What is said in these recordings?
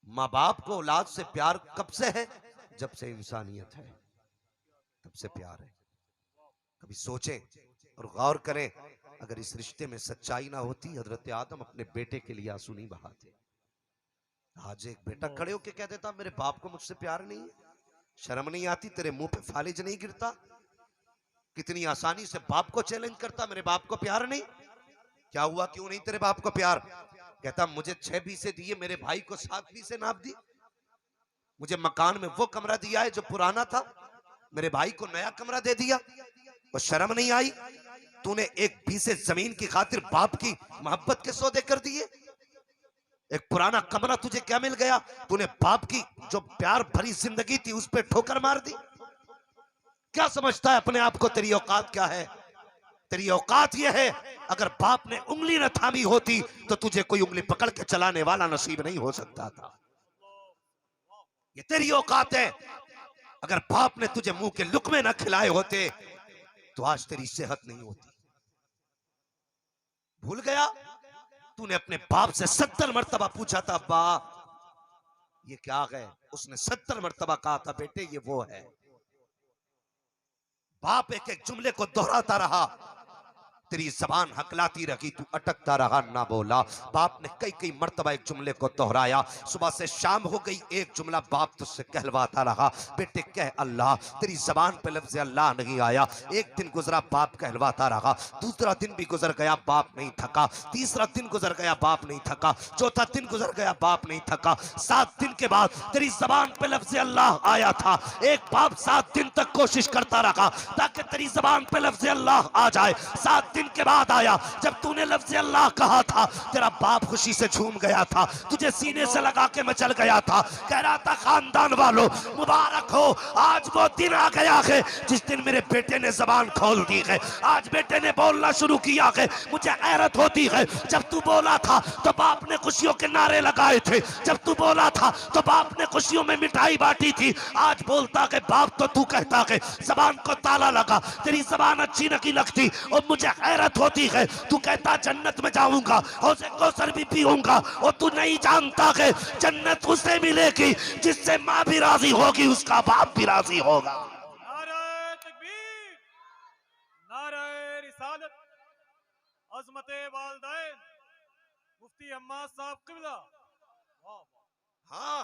माँ बाप को औलाद से प्यार कब से है? जब से इंसानियत है तब से प्यार है। कभी सोचें और गौर करें, अगर इस रिश्ते में सच्चाई ना होती, हजरत आदम अपने बेटे के लिए आंसू नहीं बहाते। आज एक बेटा खड़े होके कह देता मेरे बाप को मुझसे प्यार नहीं है। शर्म नहीं आती? तेरे मुंह पे फालिज नहीं गिरता? कितनी आसानी से बाप को चैलेंज करता, मेरे बाप को प्यार नहीं। क्या हुआ, क्यों नहीं तेरे बाप को प्यार? कहता मुझे 6 बीसे दिए, मेरे भाई को 7 बीसे नाप दी। मुझे मकान में वो कमरा दिया है जो पुराना था, मेरे भाई को नया कमरा दे दिया। और शर्म नहीं आई? तूने 1 बीसे जमीन की खातिर बाप की मोहब्बत के सौदे कर दिए। एक पुराना कमरा तुझे क्या मिल गया? तूने बाप की जो प्यार भरी जिंदगी थी उस पर ठोकर मार दी। क्या समझता है अपने आप को? तेरी औकात क्या है? तेरी औकात यह है, अगर बाप ने उंगली न थामी होती तो तुझे कोई उंगली पकड़ के चलाने वाला नसीब नहीं हो सकता था। ये तेरी औकात है। अगर बाप ने तुझे मुंह के लुकमे न खिलाए होते तो आज तेरी सेहत नहीं होती। भूल गया? तूने अपने बाप से 70 मरतबा पूछा था, अब्बा ये क्या है? उसने 70 मरतबा कहा था, बेटे ये वो है। बाप एक एक जुमले को दोहराता रहा, तेरी जबान हकलाती रही, तू अटकता रहा, ना बोला। बाप ने कई कई मर्तबा एक जुमले को दोहराया। सुबह से शाम हो गई, एक जुमला बाप तुझसे कहलवाता रहा, बेटे कह अल्लाह। तेरी जबान पे लफ्ज़ अल्लाह नहीं आया। एक दिन गुजरा, बाप कहलवाता रहा। दूसरा दिन भी गुजर गया, बाप नहीं थका। तीसरा दिन गुजर गया, बाप नहीं थका। चौथा दिन गुजर गया, बाप नहीं थका। 7 दिन के बाद तेरी जबान पे लफ्ज़ अल्लाह आया था। एक बाप 7 दिन तक कोशिश करता रहा ताकि तेरी जबान पे लफ्ज़ अल्लाह आ जाए। 7 दिन के बाद आया। जब तूने लफ्ज़ अल्लाह कहा था, तेरा बाप खुशी से झूम गया था, तुझे सीने से लगा के मचल गया था, कह रहा था खानदान वालों मुबारक हो, आज वो दिन आ गया है जिस दिन मेरे बेटे ने जबान खोल दी है। आज बेटे ने बोलना शुरू किया है। मुझे हैरत होती है, जब तू बोला था तो बाप ने खुशियों के नारे लगाए थे। जब तू बोला था तो बाप ने खुशियों में मिठाई बांटी थी। आज बोलता है बाप तो तू कहता है जबान को ताला लगा, तेरी जबान अच्छी नहीं लगती। और मुझे हैरत होती है, तू कहता जन्नत में जाऊंगा, हौज़े कौसर भी पीऊंगा, और तू नहीं जानता कि जन्नत उसे मिलेगी जिससे माँ भी राजी होगी, उसका बाप भी राजी होगा। नारे तकबीर, नारे रिसालत, अजमत वालदैन, मुफ्ती अम्मा साहब किबला। वाह वाह। हाँ,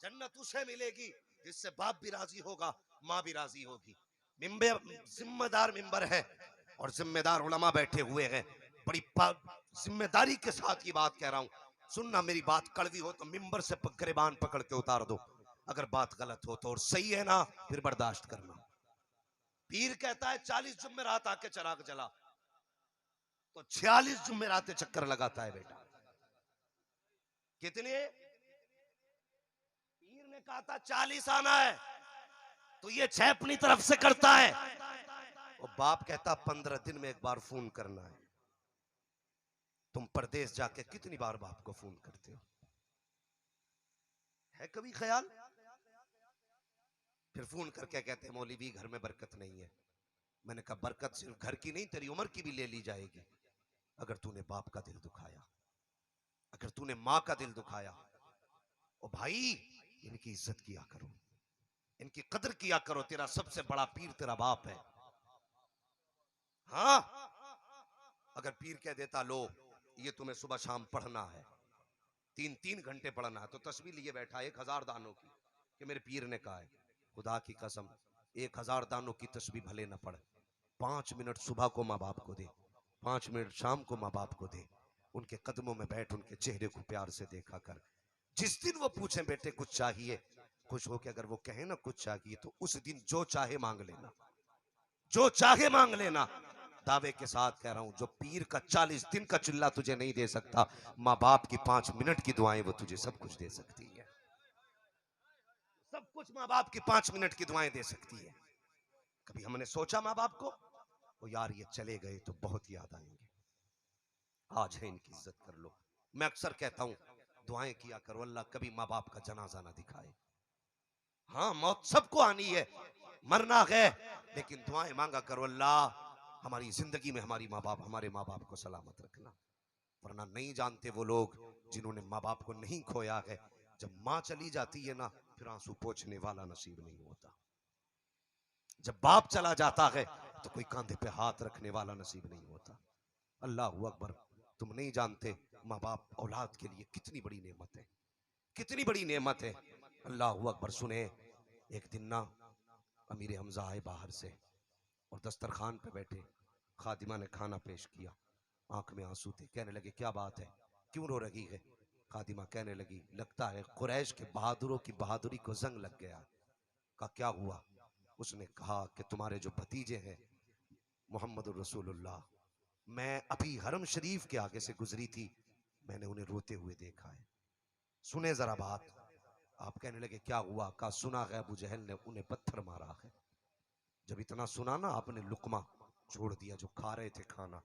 जन्नत उसे मिलेगी जिससे बाप भी राजी होगा, माँ भी राजी होगी। मिंबर जिम्मेदार मिंबर है और जिम्मेदार उलमा बैठे हुए हैं। बड़ी जिम्मेदारी के साथ ये बात कह रहा हूँ। सुनना, मेरी बात कड़वी हो तो मिंबर से गिरबान पकड़ के उतार दो। अगर बात गलत हो तो, और सही है ना फिर बर्दाश्त करना। पीर कहता है 40 जुम्मेरात आके चराग जला, तो 46 जुम्मेरातें चक्कर लगाता है बेटा। कितने? पीर ने कहा था 40 आना है, तो ये 6 अपनी तरफ से करता है। और बाप कहता 15 दिन में एक बार फोन करना है। तुम परदेश जाके कितनी बार बाप को फोन करते हो? है कभी ख्याल? फिर फोन करके कहते हैं मौलवी घर में बरकत नहीं है। मैंने कहा बरकत सिर्फ घर की नहीं, तेरी उम्र की भी ले ली जाएगी अगर तूने बाप का दिल दुखाया, अगर तूने माँ का दिल दुखाया। ओ भाई, इनकी इज्जत किया करो, इनकी कदर किया करो। तेरा सबसे बड़ा पीर तेरा बाप है। हाँ, अगर पीर कह देता लो ये तुम्हें सुबह शाम पढ़ना है, 3-3 घंटे पढ़ना है, तो तस्वीर लिए बैठा 1000 दानों की, कि मेरे पीर ने कहा है, खुदा की कसम 1000 दानों की तस्वीर भले न पढ़, 5 मिनट सुबह को माँ बाप को दे, 5 मिनट शाम को माँ बाप को दे। उनके कदमों में बैठ, उनके चेहरे को प्यार से देखा कर। जिस दिन वो पूछे बेटे कुछ चाहिए, खुश होके अगर वो कहे ना कुछ चाहिए, तो उस दिन जो चाहे मांग लेना, जो चाहे मांग लेना। दावे के साथ कह रहा हूं, जो पीर का 40 दिन का चिल्ला तुझे नहीं दे सकता, माँ बाप की 5 मिनट की दुआएं वो तुझे सब कुछ दे सकती है। सब कुछ माँ बाप की 5 मिनट की दुआएं दे सकती है। कभी हमने सोचा माँ बाप को? वो यार ये चले गए तो बहुत याद आएंगे, आज है इनकी इज्जत कर लो। मैं अक्सर कहता हूं दुआएं किया करो, अल्लाह कभी माँ बाप का जनाजा ना दिखाए। हाँ, मौत सबको आनी है, मरना है, लेकिन दुआएं मांगा करो, अल्लाह हमारी जिंदगी में हमारे माँ बाप को सलामत रखना। वरना नहीं जानते वो लोग जिन्होंने माँ बाप को नहीं खोया है, जब माँ चली जाती है ना, फिर आंसू पोंछने वाला नसीब नहीं होता। जब बाप चला जाता है तो कोई कांधे पे हाथ रखने वाला नसीब नहीं होता। अल्लाह अकबर। तुम नहीं जानते माँ बाप औलाद के लिए कितनी बड़ी नेमत है, कितनी बड़ी नेमत है। अल्लाह अकबर। सुने, एक दिन ना अमीर हमजा आए बाहर से और दस्तरखान पे बैठे, खादिमा ने खाना पेश किया, आंख में आंसू थे। कहने लगे क्या बात है, क्यों रो रही है? खादिमा कहने लगी लगता है कुरैश के बहादुरों की बहादुरी को जंग लग गया। का क्या हुआ? उसने कहा कि तुम्हारे जो भतीजे हैं मोहम्मद रसूलुल्लाह, मैं अभी हरम शरीफ के आगे से गुजरी थी, मैंने उन्हें रोते हुए देखा है। सुने जरा बात। आप कहने लगे क्या हुआ? का सुना है अबू जहल ने उन्हें पत्थर मारा है। जब इतना सुना ना, आपने लुकमा छोड़ दिया जो खा रहे थे खाना,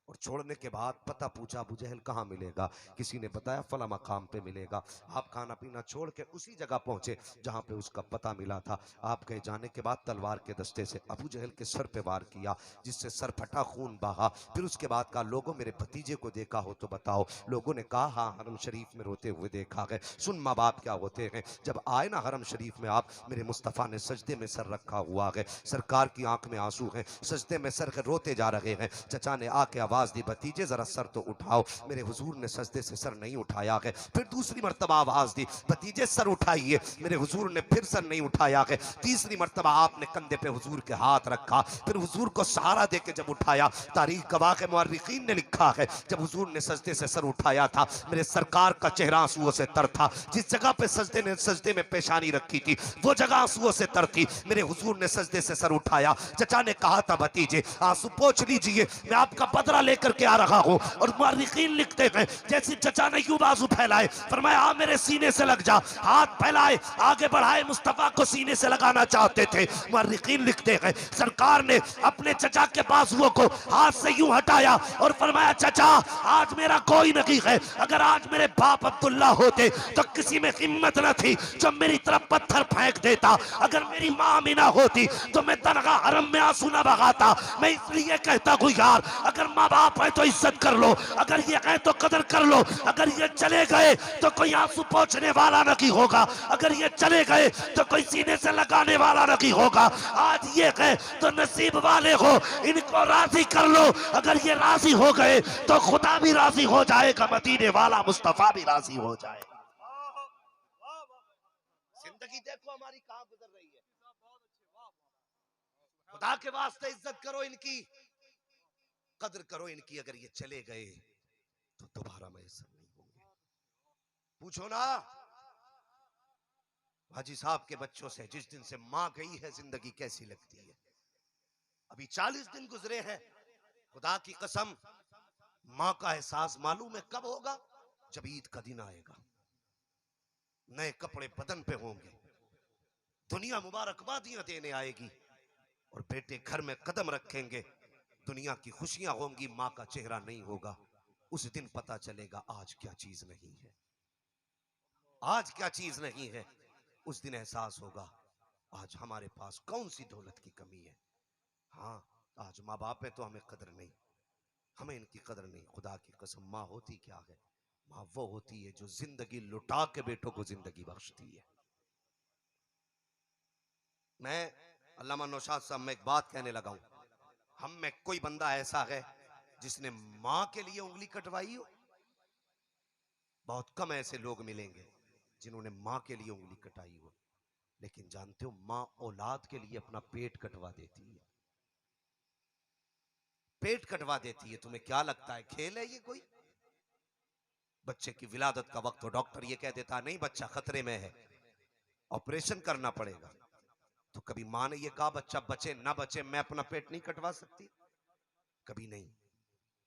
और छोड़ने के बाद पता पूछा अबू जहल कहाँ मिलेगा। किसी ने बताया फला मकाम पे मिलेगा। आप खाना पीना छोड़ के उसी जगह पहुंचे जहां पे उसका पता मिला था। आप गए, जाने के बाद तलवार के दस्ते से अबू जहल के सर पे वार किया, जिससे सर फटा, खून बहा। फिर उसके बाद कहा लोगों मेरे भतीजे को देखा हो तो बताओ। लोगों ने कहा हाँ हरम शरीफ में रोते हुए देखा है। सुन माँ बाप क्या होते हैं। जब आए ना हरम शरीफ में आप, मेरे मुस्तफ़ा ने सजदे में सर रखा हुआ है, सरकार की आंख में आंसू हैं, सजदे में सर रोते जा रहे हैं। चचा ने आके आवाज दी भतीजे जरा सर तो उठाओ। मेरे हुजूर ने सजदे से सर नहीं उठाया है। फिर दूसरी मर्तबा आवाज दी भतीजे सर उठाइए। मेरे हुजूर ने फिर सर नहीं उठाया है। तीसरी मर्तबा आपने कंधे पे हुजूर के हाथ रखा, फिर हुजूर को सहारा देके जब उठाया। तारीख गवाह के मुअर्रिखीन ने लिखा है जब हुजूर ने सजदे से सर उठाया था, मेरे सरकार का चेहरा आंसुओं से तर था। जिस जगह पे सजदे में पेशानी रखी थी वो जगह आंसुओं से तर थी। मेरे हुजूर ने सजदे से सर उठाया। चचा ने कहा था भतीजे आंसू पोंछ लीजिए, मैं आपका बदला लेकर के आ रहा हूं। और मुअर्रिखीन लिखते हैं जैसे चचा ने यूं बाजू फैलाए, फरमाया आ मेरे सीने से लग जा। हाथ फैलाए, आगे बढ़ाए, मुस्तफा को सीने से लगाना चाहते थे। मुअर्रिखीन लिखते हैं सरकार ने अपने चचा के बाजुओं को हाथ से यूं हटाया और फरमाया चचा आज मेरा कोई नहीं है। अगर आज मेरे बाप अब्दुल्ला होते तो किसी में हिम्मत न थी जो मेरी तरफ पत्थर फेंक देता। अगर मेरी माँ मीना होती तो मैं तनहा हरम में आंसू न बहाता। मैं इसलिए कहता हूँ यार, अगर माँ बाप है तो इज्जत कर लो, अगर ये है तो कदर कर लो। अगर ये चले गए तो कोई आंसू पोंछने वाला नहीं होगा, अगर ये चले गए तो कोई सीने से लगाने वाला नहीं होगा। आज ये है तो नसीब वाले हो, इनको राजी कर लो। अगर ये राजी हो गए तो खुदा भी राजी हो जाएगा, मदीने वाला मुस्तफा भी राजी हो जाएगा। वाह वाह वाह। जिंदगी देखो हमारी कहां गुजर रही है। साहब बहुत अच्छे, वाह वाह। खुदा के वास्ते इज्जत करो इनकी, कदर करो इनकी। अगर ये चले गए तो दोबारा मैसर नहीं होंगे। पूछो ना हाजी साहब के बच्चों से, जिस दिन से माँ गई है जिंदगी कैसी लगती है। अभी 40 दिन गुजरे हैं। खुदा की कसम माँ का एहसास मालूम है कब होगा? जब ईद का दिन आएगा, नए कपड़े बदन पे होंगे, दुनिया मुबारकबादियां देने आएगी और बेटे घर में कदम रखेंगे, दुनिया की खुशियां होंगी, माँ का चेहरा नहीं होगा। उस दिन पता चलेगा आज क्या चीज नहीं है, आज क्या चीज नहीं है। उस दिन एहसास होगा आज हमारे पास कौन सी दौलत की कमी है। हाँ आज माँ बाप है तो हमें कदर नहीं, हमें इनकी कदर नहीं। खुदा की कसम माँ होती क्या है? माँ वो होती है जो जिंदगी लुटा के बेटों को जिंदगी बख्शती है। मैं अल्लामा नौशाद साहब में एक बात कहने लगा हूं, हम में कोई बंदा ऐसा है जिसने मां के लिए उंगली कटवाई हो? बहुत कम ऐसे लोग मिलेंगे जिन्होंने मां के लिए उंगली कटाई हो। लेकिन जानते हो मां औलाद के लिए अपना पेट कटवा देती है, पेट कटवा देती है। तुम्हें क्या लगता है खेल है ये कोई? बच्चे की विलादत का वक्त हो, डॉक्टर ये कह देता नहीं बच्चा खतरे में है, ऑपरेशन करना पड़ेगा, तो कभी मां ने ये कहा बच्चा बचे ना बचे मैं अपना पेट नहीं कटवा सकती? कभी नहीं।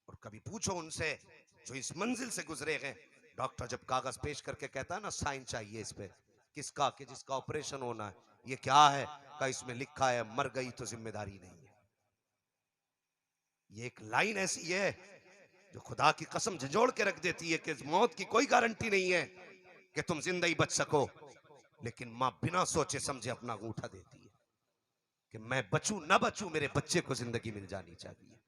और कभी पूछो उनसे जो इस मंजिल से गुजरे हैं, डॉक्टर जब कागज पेश करके कहता है ना साइन चाहिए इस पे, किसका? कि जिसका ऑपरेशन होना है। ये क्या है? का इसमें लिखा है मर गई तो जिम्मेदारी नहीं है। ये एक लाइन ऐसी है जो खुदा की कसम झंझोड़ के रख देती है कि मौत की कोई गारंटी नहीं है कि तुम जिंदा ही बच सको। लेकिन मां बिना सोचे समझे अपना अंगूठा देती है कि मैं बचूं ना बचूं मेरे बच्चे को जिंदगी मिल जानी चाहिए।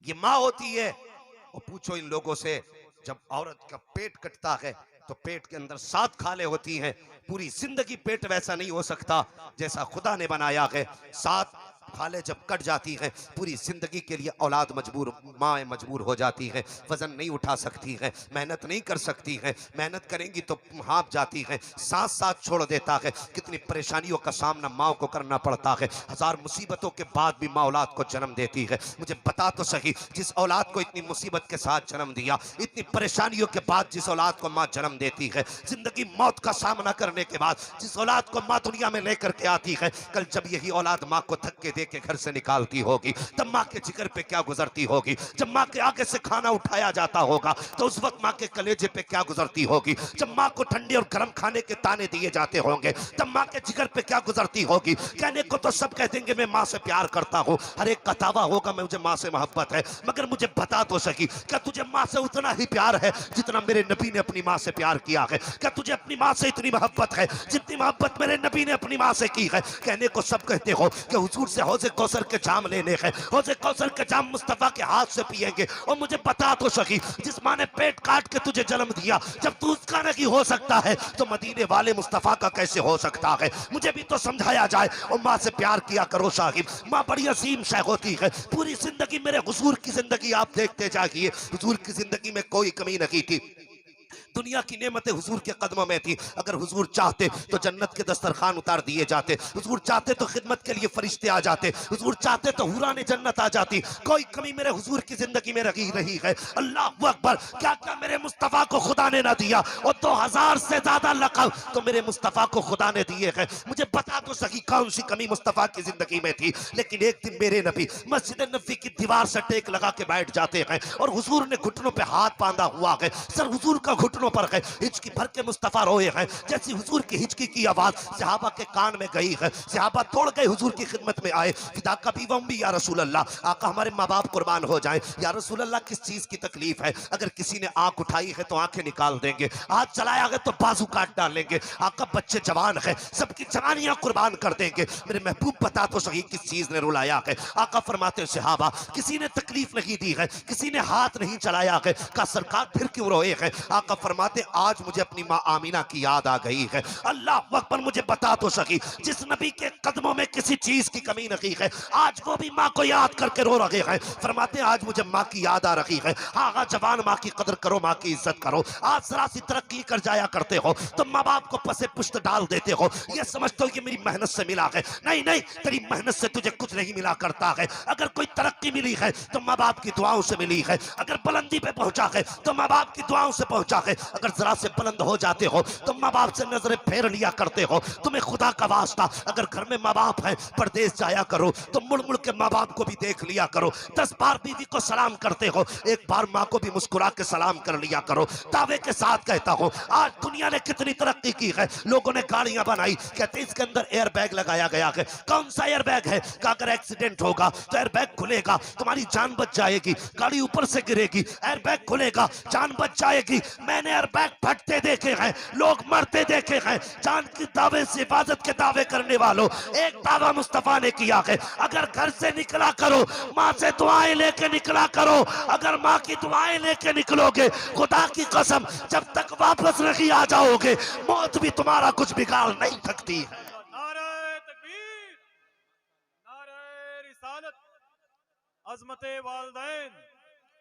ये माँ होती है। और पूछो इन लोगों से जब औरत का पेट कटता है तो पेट के अंदर 7 खाले होती हैं। पूरी जिंदगी पेट वैसा नहीं हो सकता जैसा खुदा ने बनाया है। 7 खाले जब कट जाती है, पूरी जिंदगी के लिए औलाद मजबूर, माँ मजबूर हो जाती है, वजन नहीं उठा सकती है, मेहनत नहीं कर सकती है, मेहनत करेंगी तो हाँफ जाती है, सांस साथ छोड़ देता है। कितनी परेशानियों का सामना माँ को करना पड़ता है। 1000 मुसीबतों के बाद भी माँ औलाद को जन्म देती है। मुझे बता तो सही, जिस औलाद को इतनी मुसीबत के साथ जन्म दिया, इतनी परेशानियों के बाद जिस औलाद को माँ जन्म देती है, जिंदगी मौत का सामना करने के बाद जिस औलाद को माँ दुनिया में लेकर के आती है, कल जब यही औलाद माँ को धक्के दे के घर से निकालती होगी, तब माँ के जिगर पे क्या गुजरती होगी। जब माँ के आगे से खाना उठाया जाता होगा तो उस वक्त माँ के कलेजे पे क्या गुजरती होगी। जब माँ को ठंडे और गर्म खाने के ताने दिए जाते होंगे, तब माँ के जिगर पे क्या गुजरती होगी। कहने को तो सब कह देंगे मैं माँ से प्यार करता हूँ, हर एक का दावा होगा मैं मुझे माँ से मोहब्बत है, मगर मुझे बता तो सकी, क्या तुझे माँ से उतना ही प्यार है जितना मेरे नबी ने अपनी माँ से प्यार किया है? क्या तुझे अपनी माँ से इतनी मोहब्बत है जितनी मोहब्बत मेरे नबी ने अपनी माँ से की है? कहने को सब कहते हो कि हुजूर से हौज़े कौसर के जाम लेने हैं, हौज़े कौसर के जाम मुस्तफा के हाथ से पिएंगे। और मुझे बता तो सकी, जिस माँ ने पेट काट के तुझे जन्म दिया, जब तू उसका नहीं हो सकता है तो मदीने वाले मुस्तफा का कैसे हो सकता है? मुझे भी तो समझाया जाए। और माँ से प्यार किया करो साहिब, माँ बड़ी अजीम शय होती है। पूरी जिंदगी मेरे हुजूर की जिंदगी आप देखते जाइए, हुजूर की जिंदगी में कोई कमी नहीं थी। दुनिया की नेमतें हुजूर के कदमों में थी। अगर हुजूर चाहते तो जन्नत के दस्तरखान उतार दिए जाते, हुजूर चाहते तो खिदमत के लिए फरिश्ते आ जाते, हुजूर चाहते तो हुराने जन्नत आ जाती। कोई कमी मेरे हुजूर की जिंदगी में रही रही है। अल्लाह अकबर, क्या क्या मेरे मुस्तफा को खुदा ने ना दिया। और 2000 से ज्यादा लक़ब तो मेरे मुस्तफा को खुदा ने दिए हैं। मुझे बता तो सकी कौन सी कमी मुस्तफा की जिंदगी में थी। लेकिन एक दिन मेरे नबी मस्जिद नबी की दीवार से टेक लगा के बैठ जाते हैं और हुजूर ने घुटनों पे हाथ बांधा हुआ है, सर हुजूर का घुटनों पर है, हिचकी भर के मुस्तफा रोए हैं। जैसी हुजूर की हिचकी की आवाज सहाबा के कान में गई है, सहाबा तोड़ गए हुजूर की खिदमत में आए। फिदा का भी वम्बी या रसूल अल्लाह, आका हमारे माँ बाप कुर्बान हो जाएं। या रसूल अल्लाह किस चीज की तकलीफ है? अगर किसी ने आंख उठाई है तो आंखें निकाल देंगे, हाथ चलाया है तो बाजू काट डालेंगे। आका बच्चे जवान है, सबकी जवानियां कुर्बान कर देंगे। मेरे महबूब बता तो सही किस चीज ने रुलाया है? आका फरमाते सहाबा किसी ने तकलीफ नहीं दी है, किसी ने हाथ नहीं चलाया है। का सरकार फिर क्यों रोए हैं? आका फरमाते आज मुझे अपनी माँ आमीना की याद आ गई है। अल्लाह अकबर, मुझे बता तो सकी जिस नबी के कदमों में किसी चीज की कमी नहीं है, आज वो भी माँ को याद करके रो रहे हैं। फरमाते आज मुझे माँ की याद आ रही है। हाँ जवान, माँ की कदर करो, माँ की इज्जत करो। आज जरा सी तरक्की कर जाया करते हो तो माँ बाप को पसे पुश्त डाल देते हो, ये समझते हो कि मेरी मेहनत से मिला है। नहीं नहीं, तेरी मेहनत से तुझे कुछ नहीं मिला करता है। अगर कोई तरक्की मिली है तो माँ बाप की दुआओं से मिली है। अगर बुलंदी पे पहुंचा है तो माँ बाप की दुआओं से पहुंचा है। अगर जरा से बुलंद हो जाते हो तो माँ बाप से नजरें फेर लिया करते हो। तुम्हें खुदा का वास्ता, अगर घर में माँ बाप है, परदेश जाया करो तो मुड़ मुड़ के माँ बाप को भी देख लिया करो। 10 बार बीवी को सलाम करते हो, एक बार माँ को भी मुस्कुरा के सलाम कर लिया करो। दावे के साथ कहता हूँ, आज दुनिया ने कितनी तरक्की की है। लोगों ने गाड़ियां बनाई, कहते इसके अंदर एयर बैग लगाया गया है। कौन सा एयर बैग है? कि अगर एक्सीडेंट होगा तो एयर बैग खुलेगा, तुम्हारी जान बच जाएगी। गाड़ी ऊपर से गिरेगी, एयर बैग खुलेगा, जान बच जाएगी। मैंने एयर बैग फटते देखे हैं, लोग मरते देखे हैं। जान के दावे से, हिफाजत के दावे करने वालों, एक दावा मुस्तफा ने किया है, अगर घर से निकला करो माँ से दुआएं लेके निकला करो। अगर माँ की दुआएं लेके निकलोगे, खुदा की कसम जब तक वापस नहीं आ जाओगे, मौत भी तुम्हारा कुछ बिगाड़ नहीं सकती है। नारे तकबीर, नारे रिसालत, अजमते वालदैन,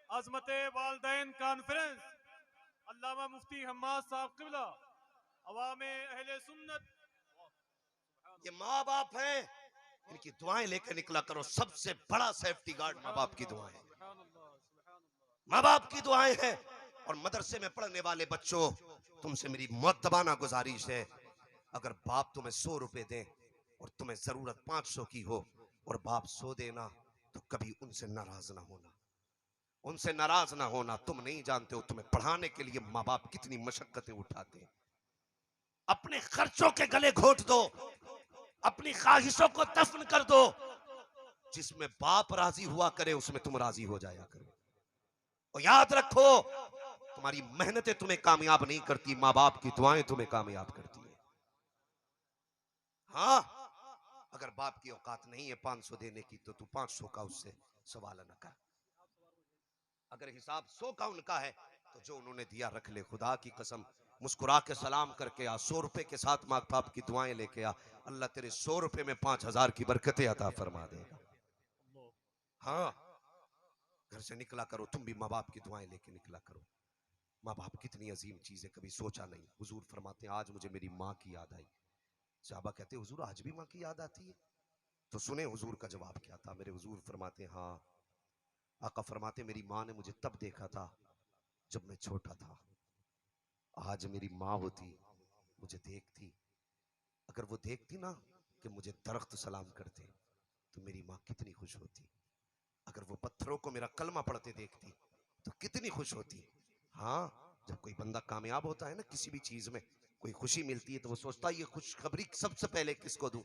अजमते वालदैन कॉन्फ्रेंस, अल्लामा मुफ्ती हम्माद साहब किबला, अवामे अहले सुन्नत। ये माँ बाप हैं, इनकी दुआएं लेकर निकला करो। सबसे बड़ा सेफ्टी गार्ड माँ बाप की दुआएं, माँ बाप की दुआएं हैं। और मदरसे में पढ़ने वाले बच्चों, तुमसे मेरी मुअद्दबाना गुजारिश है, अगर बाप तुम्हें 100 रुपए दे और तुम्हें जरूरत 500 की हो और बाप 100 देना, तो कभी उनसे नाराज ना होना, उनसे नाराज ना होना। तुम नहीं जानते हो तुम्हें पढ़ाने के लिए माँ बाप कितनी मशक्कतें उठाते हैं। अपने खर्चों के गले घोट दो, अपनी ख्वाहिशों को दफन कर दो। जिसमें बाप राजी हुआ करे उसमें तुम राजी हो जाया करो। और याद रखो, तुम्हारी मेहनतें तुम्हें कामयाब नहीं करती, माँ बाप की दुआएं तुम्हें कामयाब करती है। हाँ, अगर बाप की औकात नहीं है 500 देने की तो तू 500 का उससे सवाल न कर। अगर हिसाब 100 का उनका है तो जो उन्होंने दिया रख ले। खुदा की कसम मुस्कुरा के सलाम करके आ, 100 रुपए के साथ माँ बाप की दुआएं लेके आ, अल्लाह तेरे 100 रुपए में 5,000 की बरकतें अता फरमा देगा। हाँ, घर से निकला करो तुम भी माँ बाप की दुआएं लेके निकला करो। माँ बाप कितनी अजीम चीज है, कभी सोचा नहीं। हुजूर फरमाते हैं आज मुझे मेरी माँ की याद आई। साहबा कहते हैं हुजूर आज भी माँ की याद आती है? तो सुने हुजूर का जवाब क्या था। मेरे हुजूर फरमाते हैं हाँ, आका फरमाते मेरी माँ ने मुझे तब देखा था जब मैं छोटा था। आज मेरी माँ होती, मुझे देखती, अगर वो देखती ना कि मुझे दरख्त सलाम करते तो मेरी माँ कितनी खुश होती। अगर वो पत्थरों को मेरा कलमा पढ़ते देखती तो कितनी खुश होती। हाँ, जब कोई बंदा कामयाब होता है ना किसी भी चीज में, कोई खुशी मिलती है तो वो सोचता है ये खुशखबरी सबसे पहले किसको दूं।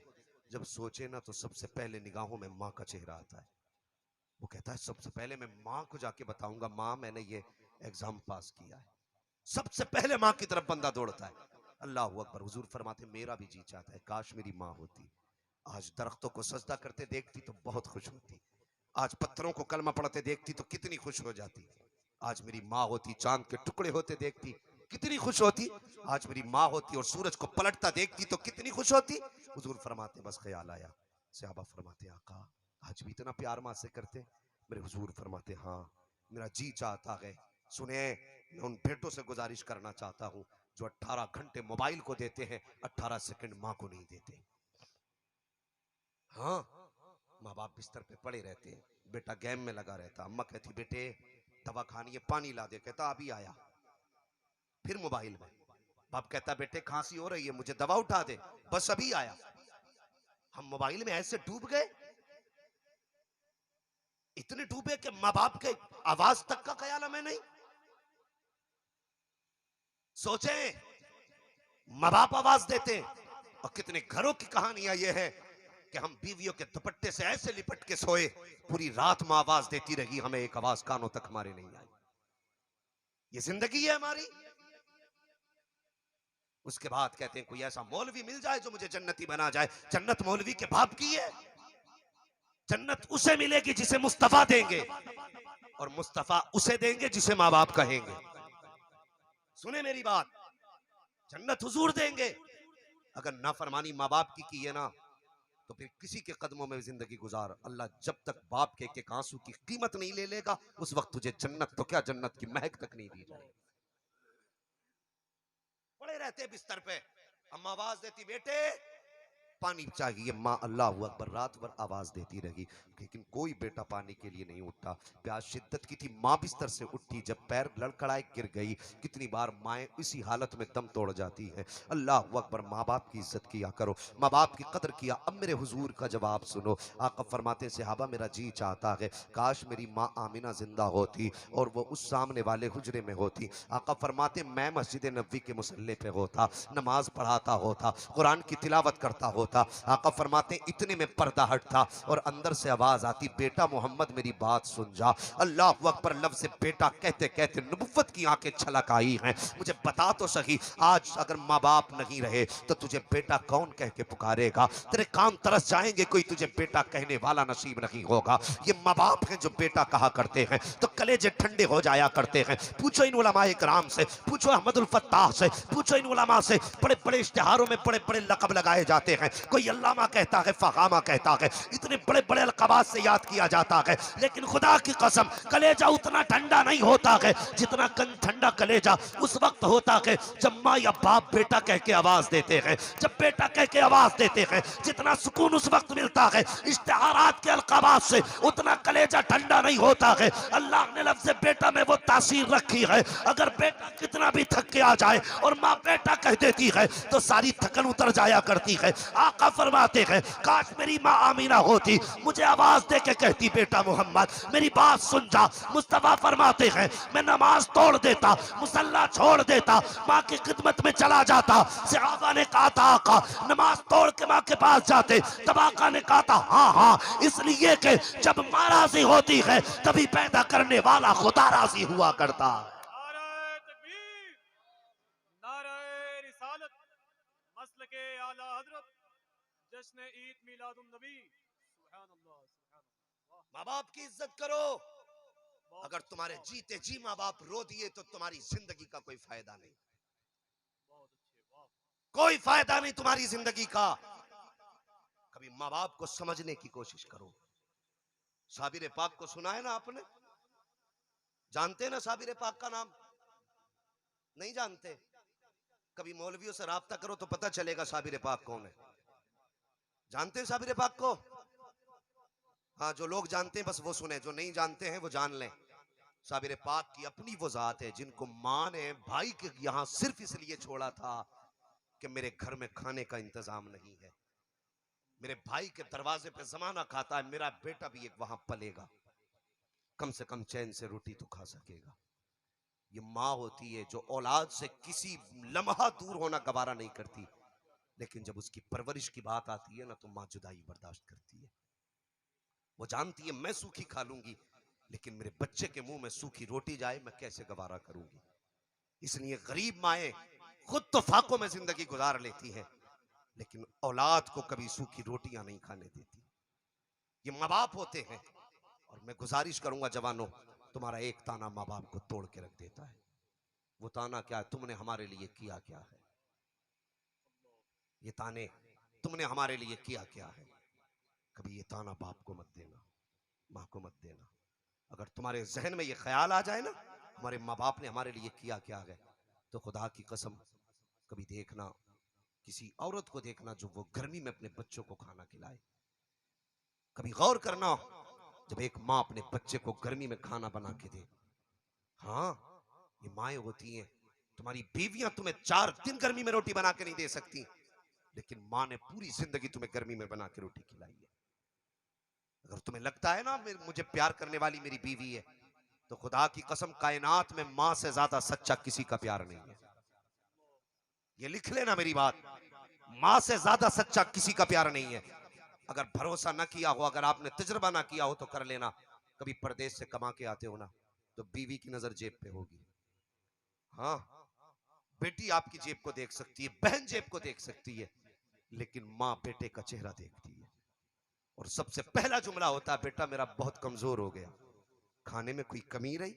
जब सोचे ना तो सबसे पहले निगाहों में माँ का चेहरा आता है। वो कहता है सबसे पहले मैं माँ को जाके बताऊंगा माँ मैंने ये एग्जाम पास किया है। सबसे पहले माँ की तरफ बंदा दौड़ता है। अल्लाह अकबर। हुजूर फरमाते मेरा भी जी चाहता है काश मेरी माँ होती। आज दरख्तों को सजदा करते देखती तो बहुत खुश होती। आज पत्थरों को कलमा पढ़ते देखती तो कितनी खुश हो जाती। आज मेरी माँ होती चांद के टुकड़े होते देखती कितनी खुश होती। आज मेरी माँ होती और सूरज को पलटता देखती तो कितनी खुश होती। हुजूर फरमाते बस ख्याल आया। सहाबा फरमाते आका आज भी इतना प्यार माँ से करते। मेरे हुजूर फरमाते हाँ, मेरा जी चाहता है। सुने, मैं उन बेटों से गुजारिश करना चाहता हूँ जो 18 घंटे मोबाइल को देते हैं, 18 सेकंड माँ को नहीं देते। हाँ, माँ बाप बिस्तर पे पड़े रहते हैं, बेटा गेम में लगा रहता। अम्मा कहती बेटे दवा खानी है पानी ला दे, कहता अभी आया। फिर मोबाइल में। बाप कहता बेटे खांसी हो रही है मुझे दवा उठा दे, बस अभी आया। हम मोबाइल में ऐसे डूब गए, इतने डूबे कि माँ बाप के आवाज तक का ख्याल हमें नहीं। सोचे माँ बाप आवाज देते और कितने घरों की कहानियां ये है कि हम बीवियों के दुपट्टे से ऐसे लिपट के सोए, पूरी रात माँ आवाज देती रही, हमें एक आवाज कानों तक हमारे नहीं आई। ये जिंदगी है हमारी। उसके बाद कहते हैं कोई ऐसा मौलवी मिल जाए जो मुझे जन्नती बना जाए। जन्नत मौलवी के बाप की है। जन्नत उसे मिलेगी जिसे मुस्तफा देंगे, और मुस्तफा उसे देंगे जिसे माँ बाप कहेंगे। सुने मेरी बात, जन्नत हुजूर देंगे। अगर नाफरमानी माँ बाप की है ना तो फिर किसी के कदमों में जिंदगी गुजार। अल्लाह जब तक बाप के एक आंसू की कीमत नहीं ले लेगा उस वक्त तुझे जन्नत तो क्या जन्नत की महक तक नहीं दी जाएगी। पड़े रहते बिस्तर पे, अम्मा आवाज देती बेटे पानी चाहिए, माँ अल्लाह अकबर रात भर आवाज देती रही, लेकिन कोई बेटा पानी के लिए नहीं उठा। प्यास शिद्दत की थी, माँ बिस्तर से उठी, जब पैर लड़खड़ाए गिर गई। कितनी बार माएँ इसी हालत में दम तोड़ जाती हैं। अल्लाह अकबर। माँ बाप की इज्जत किया करो, माँ बाप की कदर किया। अब मेरे हुजूर का जवाब सुनो। आका फरमाते सहाबा मेरा जी चाहता है काश मेरी माँ आमिना जिंदा होती और वो उस सामने वाले हुजरे में होती। आका फरमाते मैं मस्जिद नबी के मुसल्ले पे होता, नमाज पढ़ाता होता, कुरान की तिलावत करता होता। आका फरमाते इतने में पर्दा हटता और अंदर से आवाज आती बेटा मोहम्मद मेरी बात सुन जा। अल्लाह अकबर। लफ्ज़ बेटा कहते कहते नबुव्वत की आंखें छलक आई हैं। मुझे बता तो सही आज अगर माँ बाप नहीं रहे तो तुझे बेटा कौन कह के पुकारेगा। तेरे काम तरस जाएंगे, कोई तुझे बेटा कहने वाला नसीब नहीं होगा। ये माँ बाप हैं जो बेटा कहा करते हैं तो कलेजे ठंडे हो जाया करते हैं। पूछो इन उलमाए किराम से, पूछो अहमदुल फत्ताह से, पूछो इन उलमा से। बड़े बड़े इश्तिहारों में बड़े बड़े लक़ब लगाए जाते हैं। कोई अल्लामा कहता है, फ़हामा कहता है, इतने बड़े बड़े अलक़ाबात से याद किया जाता है। लेकिन खुदा की कसम कलेजा उतना ठंडा नहीं होता है जितना ठंडा कलेजा उस वक्त होता है जब माँ या बाप बेटा कह के आवाज देते हैं। जब बेटा कह के आवाज देते हैं जितना सुकून उस वक्त मिलता है इश्तिहारात के अलक़ाबात से उतना कलेजा ठंडा नहीं होता है। अल्लाह ने लफ्ज़ बेटा में वो तासीर रखी है। अगर बेटा कितना भी थक के आ जाए और माँ बेटा कह देती है तो सारी थकन उतर जाया करती है। आका फरमाते हैं काश मेरी माँ आमीना होती, मुझे आवाज दे के कहती बेटा मोहम्मद मेरी बात सुन जा। मुस्तफा फरमाते हैं मैं नमाज तोड़ देता, मुसल्ला छोड़ देता, माँ की खिदमत में चला जाता। सहाबा ने कहा था आका नमाज तोड़ के माँ के पास जाते, तब आका ने कहा था हाँ हाँ, इसलिए कि जब माँ राजी होती है तभी पैदा करने वाला खुदा राजी हुआ करता है। नारे तकबीर, नारे रिसालत, मसल के आला हजरत, जश्न ईद मिलादुन नबी। सुभान अल्लाह, सुभान अल्लाह। माँ बाप की इज्जत करो। बहुत अगर तुम्हारे जीते जी माँ बाप रो दिए तो तुम्हारी जिंदगी का कोई फायदा नहीं। कोई फायदा नहीं तुम्हारी जिंदगी का। कभी माँ बाप को समझने की कोशिश करो। साबिर पाक को सुना है ना आपने? जानते हैं ना साबिर पाक का नाम? नहीं जानते? कभी मौलवियों से राब्ता करो तो पता चलेगा साबिर पाक कौन है। जानते हैं साबिर पाक को? हाँ, जो लोग जानते हैं बस वो सुने, जो नहीं जानते हैं वो जान लें। साबिर पाक की अपनी वो जात है जिनको माँ ने भाई के यहाँ सिर्फ इसलिए छोड़ा था कि मेरे घर में खाने का इंतजाम नहीं है, मेरे भाई के दरवाजे पे जमाना खाता है, मेरा बेटा भी एक वहां पलेगा, कम से कम चैन से रोटी तो खा सकेगा। ये माँ होती है जो औलाद से किसी लम्हा दूर होना गवारा नहीं करती, लेकिन जब उसकी परवरिश की बात आती है ना तो माँ जुदाई बर्दाश्त करती है। वो जानती है मैं सूखी खा लूंगी, लेकिन मेरे बच्चे के मुंह में सूखी रोटी जाए मैं कैसे गवारा करूंगी। इसलिए गरीब माएं खुद तो फाकों में जिंदगी गुजार लेती हैं, लेकिन औलाद को कभी सूखी रोटियां नहीं खाने देती। ये माँ बाप होते हैं। और मैं गुजारिश करूंगा जवानों, तुम्हारा एक ताना माँ बाप को तोड़ के रख देता है। वो ताना क्या है? तुमने हमारे लिए किया क्या है? ये ताने तुमने हमारे लिए किया क्या है? कभी ये ताना बाप को मत देना, माँ को मत देना। अगर तुम्हारे जहन में ये ख्याल आ जाए ना हमारे माँ बाप ने हमारे लिए किया क्या है, तो खुदा की कसम कभी देखना, किसी औरत को देखना जो वो गर्मी में अपने बच्चों को खाना खिलाए। कभी गौर करना जब एक माँ अपने बच्चे को गर्मी में खाना बना के दे। हाँ, ये माएं होती हैं। तुम्हारी बीवियां तुम्हें 4 दिन गर्मी में रोटी बना के नहीं दे सकती, लेकिन माँ ने पूरी जिंदगी तुम्हें गर्मी में बना के रोटी खिलाई है। अगर तुम्हें लगता है ना मुझे प्यार करने वाली मेरी बीवी है, तो खुदा की कसम कायनात में माँ से ज्यादा सच्चा किसी का प्यार नहीं है। ये लिख लेना मेरी बात, माँ से ज्यादा सच्चा किसी का प्यार नहीं है। अगर भरोसा ना किया हो, अगर आपने तजुर्बा ना किया हो तो कर लेना। कभी परदेश से कमा के आते हो ना तो बीवी की नजर जेब पे होगी। हाँ, बेटी आपकी जेब को देख सकती है, बहन जेब को देख सकती है, लेकिन माँ बेटे का चेहरा देखती है। और सबसे पहला जुमला होता है, बेटा मेरा बहुत कमजोर हो गया, खाने में कोई कमी रही?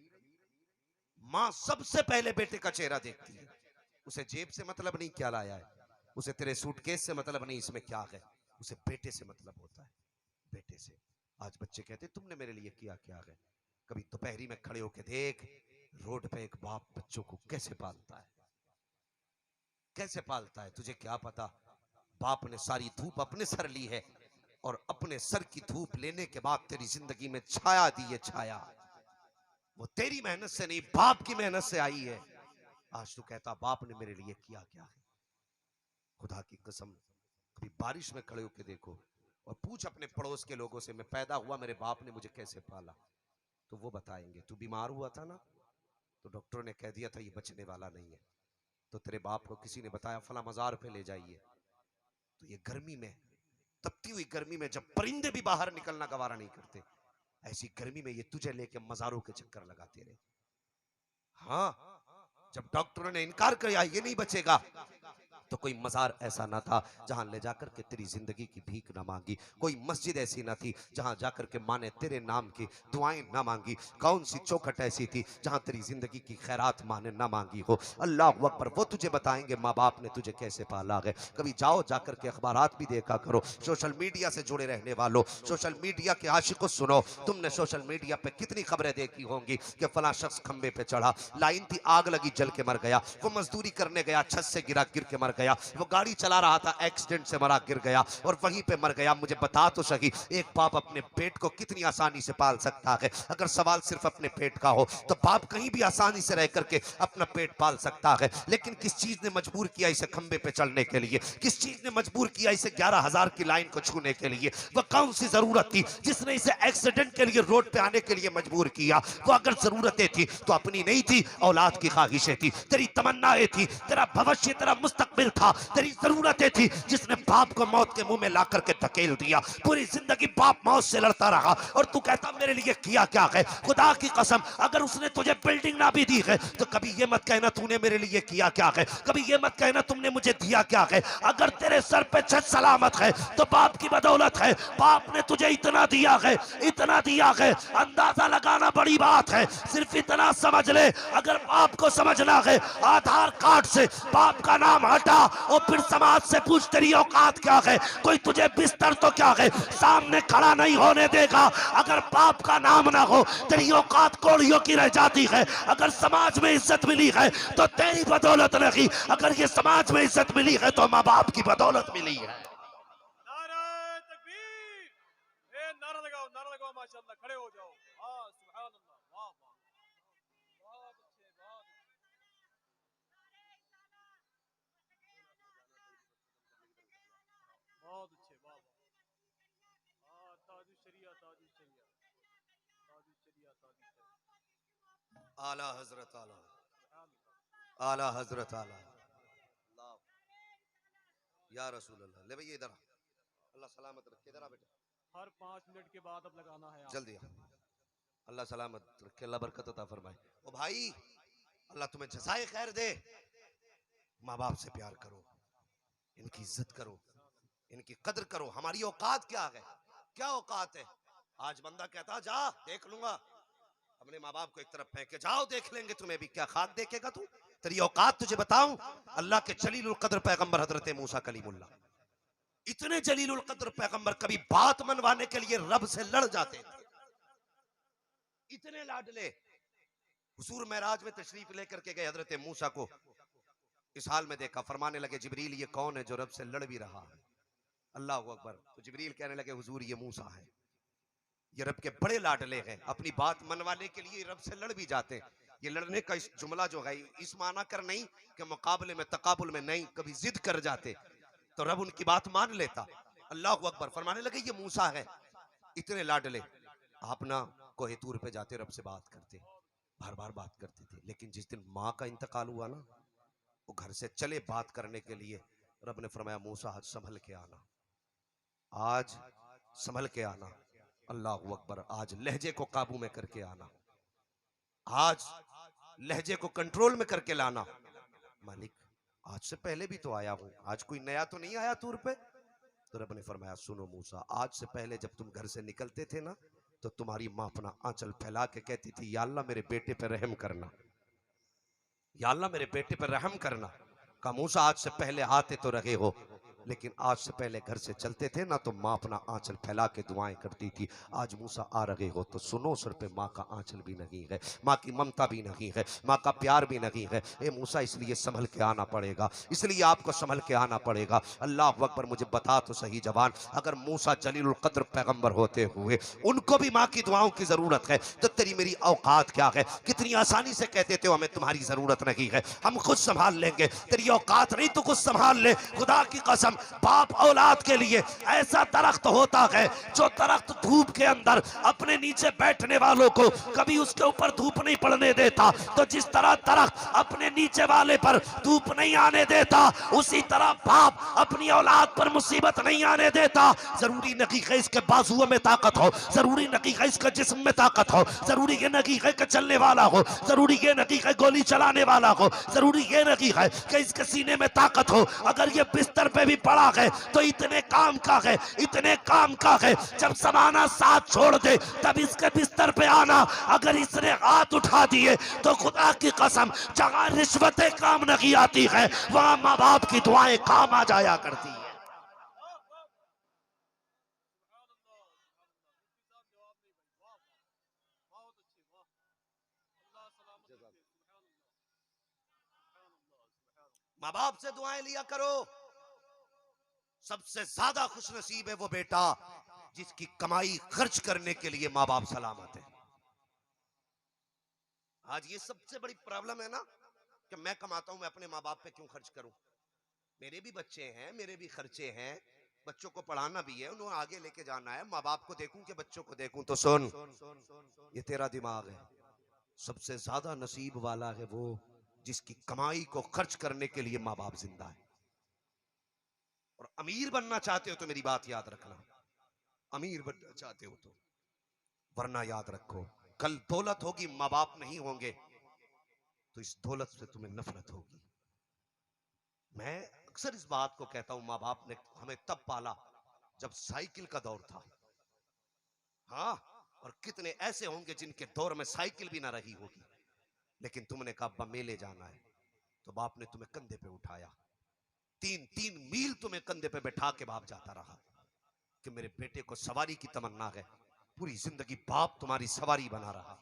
माँ सबसे पहले बेटे का चेहरा देखती है। उसे जेब से मतलब नहीं क्या लाया है, उसे तेरे सूटकेस से मतलब नहीं इसमें क्या है, उसे बेटे से मतलब होता है, बेटे से। आज बच्चे कहते तुमने मेरे लिए किया क्या है? कभी दोपहरी में खड़े होके देख रोड पे एक बाप बच्चों को कैसे पालता है, कैसे पालता है। तुझे क्या पता, बाप ने सारी धूप अपने सर ली है और अपने सर की धूप लेने के बाद तेरी जिंदगी में छाया दी है। छाया वो तेरी मेहनत से नहीं, बाप की मेहनत से आई है। आज तू कहता बाप ने मेरे लिए किया क्या है? खुदा की कसम कभी बारिश में खड़े होकर देखो और पूछ अपने पड़ोस के लोगों से, मैं पैदा हुआ मेरे बाप ने मुझे कैसे पाला, तो वो बताएंगे। तू बीमार हुआ था ना तो डॉक्टर ने कह दिया था ये बचने वाला नहीं है, तो तेरे बाप को किसी ने बताया फला मजार पे ले जाइए। तो ये गर्मी में, तपती हुई गर्मी में जब परिंदे भी बाहर निकलना गवारा नहीं करते, ऐसी गर्मी में ये तुझे लेके मजारों के चक्कर लगाते रहे। हाँ, जब डॉक्टरों ने इनकार किया ये नहीं बचेगा, तो कोई मजार ऐसा ना था जहां ले जाकर के तेरी जिंदगी की भीख ना मांगी, कोई मस्जिद ऐसी ना थी जहां जाकर के माँ ने तेरे नाम की दुआएं ना मांगी, कौन सी चौखट ऐसी थी जहां तेरी जिंदगी की खैरात माँ ने ना मांगी हो। अल्लाह अकबर, वो तुझे बताएंगे माँ बाप ने तुझे कैसे पाला है। कभी जाओ जाकर के अखबारात भी देखा करो, सोशल मीडिया से जुड़े रहने वालों, सोशल मीडिया के आशिकों सुनो, तुमने सोशल मीडिया पे कितनी खबरें देखी होंगी कि फला शख्स खंबे पे चढ़ा, लाइन थी आग लगी जल के मर गया, वो मजदूरी करने गया छत से गिरा गिर के मर गया, वो गाड़ी चला रहा था एक्सीडेंट से मरा गिर गया और वहीं पे मर गया। मुझे बता तो सही, एक बाप अपने पेट को कितनी आसानी से पाल सकता है? अगर सवाल सिर्फ अपने पेट का हो तो बाप कहीं भी आसानी से रह करके अपना पेट पाल सकता है, लेकिन किस चीज ने मजबूर किया इसे खंबे पे चढ़ने के लिए? किस चीज ने मजबूर किया इसे 11,000 की लाइन को छूने के लिए? वह कौन सी जरूरत थी जिसने इसे एक्सीडेंट के लिए रोड पे आने के लिए मजबूर किया? वो अगर जरूरतें थी तो अपनी नहीं थी, औलाद की ख्वाहिशें थी, तेरी तमन्नाएं थी, तेरा भविष्य, तेरा मुस्तकबिल था, तेरी जरूरतें थी, जिसने बाप को मौत के मुंह में ला करके धकेल दिया। पूरी जिंदगी बाप मौत से लड़ता रहा और तू कहता मेरे लिए किया क्या है? खुदा की कसम, अगर उसने तुझे बिल्डिंग ना भी दी है तो कभी ये मत कहना तूने मेरे लिए किया क्या है, कभी ये मत कहना तुमने मुझे दिया क्या है। अगर तेरे सर पे छत सलामत है तो बाप की बदौलत है। बाप ने तुझे इतना दिया है, इतना दिया है, अंदाजा लगाना बड़ी बात है। सिर्फ इतना समझ ले, अगर बाप को समझना है, आधार कार्ड से बाप का नाम हटा जा और फिर समाज से पूछ तेरी औकात क्या है। कोई तुझे बिस्तर तो क्या है सामने खड़ा नहीं होने देगा। अगर बाप का नाम ना हो तेरी औकात कौड़ियों की रह जाती है। अगर समाज में इज्जत मिली है तो तेरी बदौलत नहीं, अगर ये समाज में इज्जत मिली है तो माँ बाप की बदौलत मिली है। नारा तकबीर, ए नारा लगाओ माशाअल्लाह, खड़े हो जाओ। हाँ सुभान अल्लाह, वाह वाह, बहुत अच्छे, बहुत अच्छे, वाह वाह। हाँ ताजु शरिया, ताजु शरिया, ताजु शरिया, ताजु शरिया। आला हजरत आला, सुभान अल्लाह। आला हजरत आला, या रसूल अल्लाह। ले भैया इधर आ। अल्लाह सलामत रखे, इधर आ बेटा, हर 5 मिनट के बाद अब लगाना है आप। जल्दी आ। अल्लाह सलामत रखे, अल्लाह बरकत अता फरमाए। ओ भाई, अल्लाह तुम्हें जज़ाए खैर दे। माँ बाप से प्यार करो, इनकी इज्जत करो, इनकी कदर करो। हमारी औकात क्या है? क्या औकात है? आज बंदा कहता जा देख लूंगा, अपने माँ बाप को एक तरफ फेंक के जाओ देख लेंगे तुम्हें भी, क्या खाक देखेगा तू? तेरी औकात तुझे बताऊं, अल्लाह के जलीलुल कद्र पैगंबर हजरत मूसा कलीमुल्लाह, इतने जलीलुल कद्र पैगंबर कभी बात मनवाने के लिए रब से लड़ जाते थे। इतने लाडले। हुजूर महराज में तशरीफ लेकर के गए, हजरत मूसा को इस हाल में देखा, फरमाने लगे जिब्रील ये कौन है जो रब से लड़ भी रहा है? अल्लाह अकबर। तो जिब्रील कहने लगे हुजूर ये मूसा है, ये रब के बड़े लाडले हैं, अपनी बात मनवाने के लिए रब से लड़ भी जाते हैं। ये लड़ने का इस जुमला जो है इस माना कर नहीं कि मुकाबले में तकाबुल में नहीं, कभी जिद कर जाते तो रब उनकी बात मान लेता। अल्लाह अकबर। फरमाने लगे ये मूसा है, इतने लाडले। आप ना कोहे तूर पे जाते रब से बात करते, बार बार बात करते थे, लेकिन जिस दिन माँ का इंतकाल हुआ ना, वो घर से चले बात करने के लिए, रब ने फरमाया मूसा आज संभल के आना, आज संभल के आना। अल्लाह अकबर। आज लहजे को काबू में करके आना, आज लहजे को कंट्रोल में करके लाना। मालिक आज से पहले भी तो आया हूं, आज कोई नया तो नहीं आया तूर पे? तो रब ने फरमाया सुनो मूसा, आज से पहले जब तुम घर से निकलते थे ना, तो तुम्हारी माँ अपना आंचल फैला के कहती थी या अल्लाह मेरे बेटे पे रहम करना, या अल्लाह मेरे बेटे पर रहम करना। कहा मूसा आज से पहले आते तो रहे हो, लेकिन आज से पहले घर से चलते थे ना तो माँ अपना आंचल फैला के दुआएं करती थी। आज मूसा आ रहे हो तो सुनो, सर पे माँ का आंचल भी नहीं है, माँ की ममता भी नहीं है, माँ का प्यार भी नहीं है। ए मूसा इसलिए संभल के आना पड़ेगा, इसलिए आपको संभल के आना पड़ेगा। अल्लाह अकबर। मुझे बता तो सही जवान, अगर मूसा जलीलुल कद्र पैगंबर होते हुए उनको भी माँ की दुआओं की जरूरत है तो तेरी मेरी औकात क्या है? कितनी आसानी से कहते थे हमें तुम्हारी जरूरत नहीं है, हम खुद संभाल लेंगे। तेरी औकात नहीं तो कुछ संभाल ले। खुदा की कसम, बाप औलाद के लिए ऐसा दरख्त होता है जो दरख्त धूप के अंदर अपने नीचे बैठने वालों को कभी उसके ऊपर धूप नहीं पड़ने देता, तो जिस तरह दरख्त अपने नीचे वाले पर धूप नहीं आने देता, उसी तरह बाप अपनी औलाद पर मुसीबत नहीं आने देता। जरूरी नहीं है इसके बाजुओं में ताकत हो, जरूरी नहीं है इसके जिस्म में ताकत हो, जरूरी ये नहीं है कि चलने वाला हो, जरूरी ये नहीं है गोली चलाने वाला हो, जरूरी ये नहीं है कि इसके सीने में ताकत हो। अगर ये बिस्तर पे भी पड़ा है तो इतने काम का है, इतने काम का है, जब समाना साथ छोड़ दे तब इसके बिस्तर पे आना। अगर इसने हाथ उठा दिए तो खुदा की कसम, जहां रिश्वतें काम नहीं आती है वहां माँ बाप की दुआएं काम आ जाया करती है। सुभान अल्लाह, सुभान अल्लाह। मुफ्ती साहब जवाब नहीं भाई, वाह वाह, बहुत अच्छे, वाह। अल्लाह सलामत रखे, सुभान अल्लाह, सुभान अल्लाह, सुभान अल्लाह। माँ बाप से दुआएं लिया करो। सबसे ज्यादा खुश नसीब है वो बेटा जिसकी कमाई खर्च करने के लिए माँ बाप सलामत है। आज ये सबसे बड़ी प्रॉब्लम है ना कि मैं कमाता हूं, मैं अपने माँ बाप पे क्यों खर्च करूं? मेरे भी बच्चे हैं, मेरे भी खर्चे हैं, बच्चों को पढ़ाना भी है, उन्हें आगे लेके जाना है। माँ बाप को देखूं कि बच्चों को देखूं? तो सुन, ये तेरा दिमाग है। सबसे ज्यादा नसीब वाला है वो जिसकी कमाई को खर्च करने के लिए माँ बाप जिंदा है। और अमीर बनना चाहते हो तो मेरी बात याद रखना, अमीर बनना चाहते हो तो, वरना याद रखो कल दौलत होगी, माँ बाप नहीं होंगे तो इस दौलत से तुम्हें नफरत होगी। मैं अक्सर इस बात को कहता हूं, माँ बाप ने हमें तब पाला जब साइकिल का दौर था। हाँ, और कितने ऐसे होंगे जिनके दौर में साइकिल भी ना रही होगी, लेकिन तुमने कहा अब्बा मेले जाना है तो बाप ने तुम्हें कंधे पे उठाया, तीन तीन मील तुम्हें कंधे पे बैठा के बाप जाता रहा कि मेरे बेटे को सवारी की तमन्ना है। पूरी जिंदगी बाप तुम्हारी सवारी बना रहा।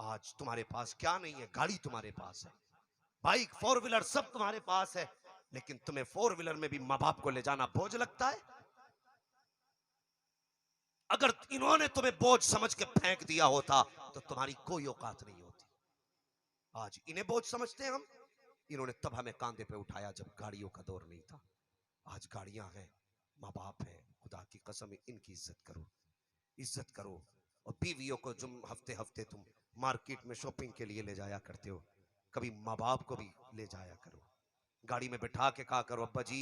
आज तुम्हारे पास क्या नहीं है, गाड़ी तुम्हारे पास है, बाइक फोर व्हीलर सब तुम्हारे पास है, लेकिन तुम्हें फोर व्हीलर में भी माँ बाप को ले जाना बोझ लगता है। अगर इन्होंने तुम्हें बोझ समझ के फेंक दिया होता तो तुम्हारी कोई औकात नहीं होती। आज इन्हें बोझ समझते हैं हम। इन्होंने तब हमें कांधे पे उठाया जब गाड़ियों का दौर नहीं था। आज गाड़ियां हैं, माँ बाप है, खुदा की कसम इनकी इज्जत करो, इज्जत करो। और बीवियों को जुम हफ्ते हफ्ते तुम मार्केट में शॉपिंग के लिए ले जाया करते हो, कभी माँ बाप को भी ले जाया करो। गाड़ी में बैठा के कहा करो अब्बा जी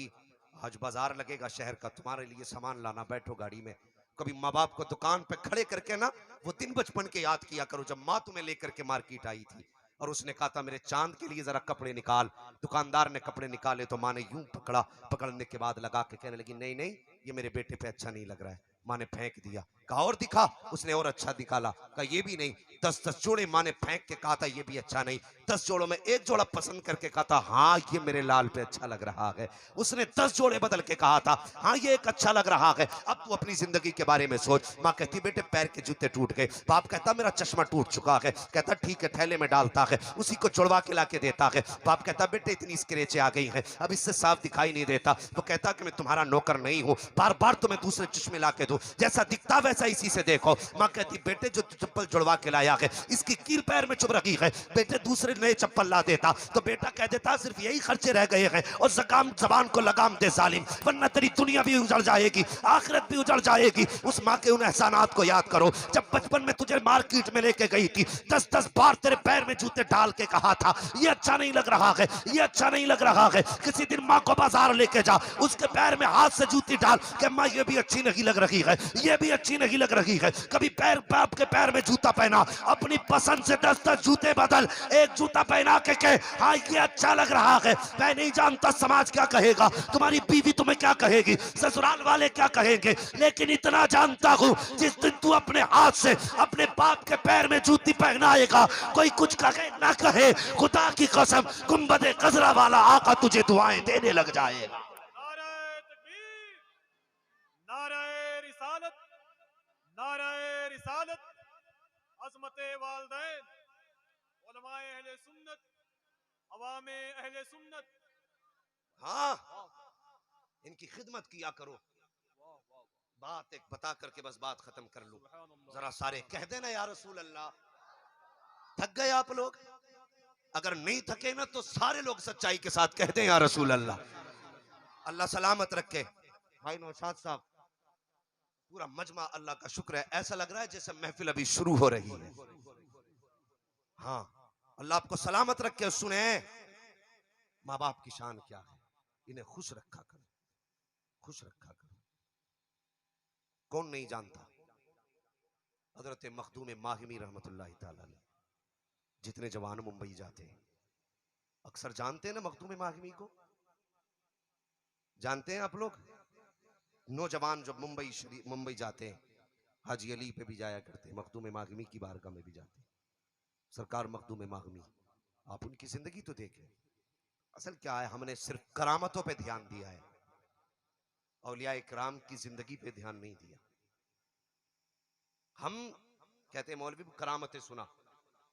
आज बाजार लगेगा शहर का, तुम्हारे लिए सामान लाना, बैठो गाड़ी में। कभी माँ बाप को दुकान पे खड़े करके ना वो दिन बचपन के याद किया करो जब माँ तुम्हें लेकर के मार्केट आई थी और उसने कहा था मेरे चांद के लिए जरा कपड़े निकाल। दुकानदार ने कपड़े निकाले तो माँ ने यूं पकड़ा, पकड़ने के बाद लगा के कहने लगी नहीं नहीं ये मेरे बेटे पे अच्छा नहीं लग रहा है। माँ ने फेंक दिया, कहा और दिखा, उसने और अच्छा निकाला, कहा ये भी नहीं। 10-10 जोड़े माँ ने फेंक के कहा था ये भी अच्छा नहीं। 10 जोड़ों में एक जोड़ा पसंद करके कहा था हाँ ये मेरे लाल पे अच्छा लग रहा है। उसने 10 जोड़े बदल के कहा था हाँ ये एक अच्छा लग रहा है। अब तू अपनी जिंदगी के बारे में सोच। माँ कहती बेटे पैर के जूते टूट गए, बाप कहता मेरा चश्मा टूट चुका है, कहता ठीक है थैले में डालता है, उसी को जुड़वा के लाके देता है। बाप कहता बेटे इतनी स्क्रेचें आ गई हैं अब इससे साफ दिखाई नहीं देता। वो कहता कि मैं तुम्हारा नौकर नहीं हूँ, बार बार तुम्हें दूसरे चश्मे ला के दूं, जैसा दिखता वैसा इसी से देखो। माँ कहती बेटे जो चप्पल जुड़वा के लाया है इसकी कील पैर में चुभ रही है, बेटे दूसरे नए चप्पल ला देता। तो बेटा कह देता सिर्फ यही खर्चे रह गए हैं और जबान को लगाम दे जालिम, वरना तेरी दुनिया भी उजड़ जाएगी आखिरत भी उजड़ जाएगी। उस माँ के उन एहसानात को याद करो जब बचपन में तुझे मार्केट में लेके गई थी, 10-10 बार तेरे पैर में जूते डाल के कहा था ये अच्छा नहीं लग रहा है, ये अच्छा नहीं लग रहा है। किसी दिन माँ को बाजार लेके जा, उसके पैर में हाथ से जूती डाल के माँ ये भी अच्छी नहीं लग रही है, ये भी अच्छी नहीं लग रही है। कभी पैर बाप के पैर में जूता पहना, अपनी पसंद से 10-10 जूते बदल, एक जूता पहना के कहे हाँ ये अच्छा लग रहा है। मैं नहीं जानता समाज क्या कहेगा, तुम्हारी बीवी तुम्हें क्या कहेगी, ससुराल वाले क्या कहेंगे, लेकिन इतना जानता हूँ जिस दिन तू अपने हाथ से अपने बाप के पैर में जूती पहनाएगा कोई कुछ कहे ना कहे, खुदा की कसम गुंबदे कजरा वाला आका तुझे दुआएं देने लग जाएगा। नारे तकबीर, नारे रिसालत, नारे रिसालत, अज़मते वालिदैन, उलमाए अहले सुन्नत, अवामे अहले सुन्नत। हाँ वाह इनकी खिदमत किया करो। वाह वाह, बात एक बता करके बस बात खत्म कर लूं। सुभान अल्लाह। जरा सारे कह देना या रसूल अल्लाह। थक गए आप लोग? अगर नहीं थके ना तो सारे लोग सच्चाई के साथ कहते हैं या रसूल अल्लाह। अल्लाह सलामत रखे। भाई नौशाद साहब पूरा मजमा अल्लाह का शुक्र है, ऐसा लग रहा है जैसे महफिल अभी शुरू हो रही है। हाँ अल्लाह आपको सलामत रखे। सुने माँ बाप की शान क्या है, इन्हें खुश रखा करो, खुश रखा करो। कौन नहीं जानता हजरत मखदूम माहिमी रहमतुल्लाहि ताला अलैह। जितने जवान मुंबई जाते हैं अक्सर जानते हैं ना मखदूम माहिमी को, जानते हैं आप लोग? नौजवान जब मुंबई जाते हैं हाजी अली पे भी जाया करते हैं, मखदूम माहिमी की बारगाह में भी जाते हैं। सरकार मखदूम माहिमी, आप उनकी जिंदगी तो देखें। असल क्या है, हमने सिर्फ करामतों पे ध्यान दिया है, औलिया इकराम की जिंदगी पे ध्यान नहीं दिया। हम कहते हैं मौलवी करामतें सुना,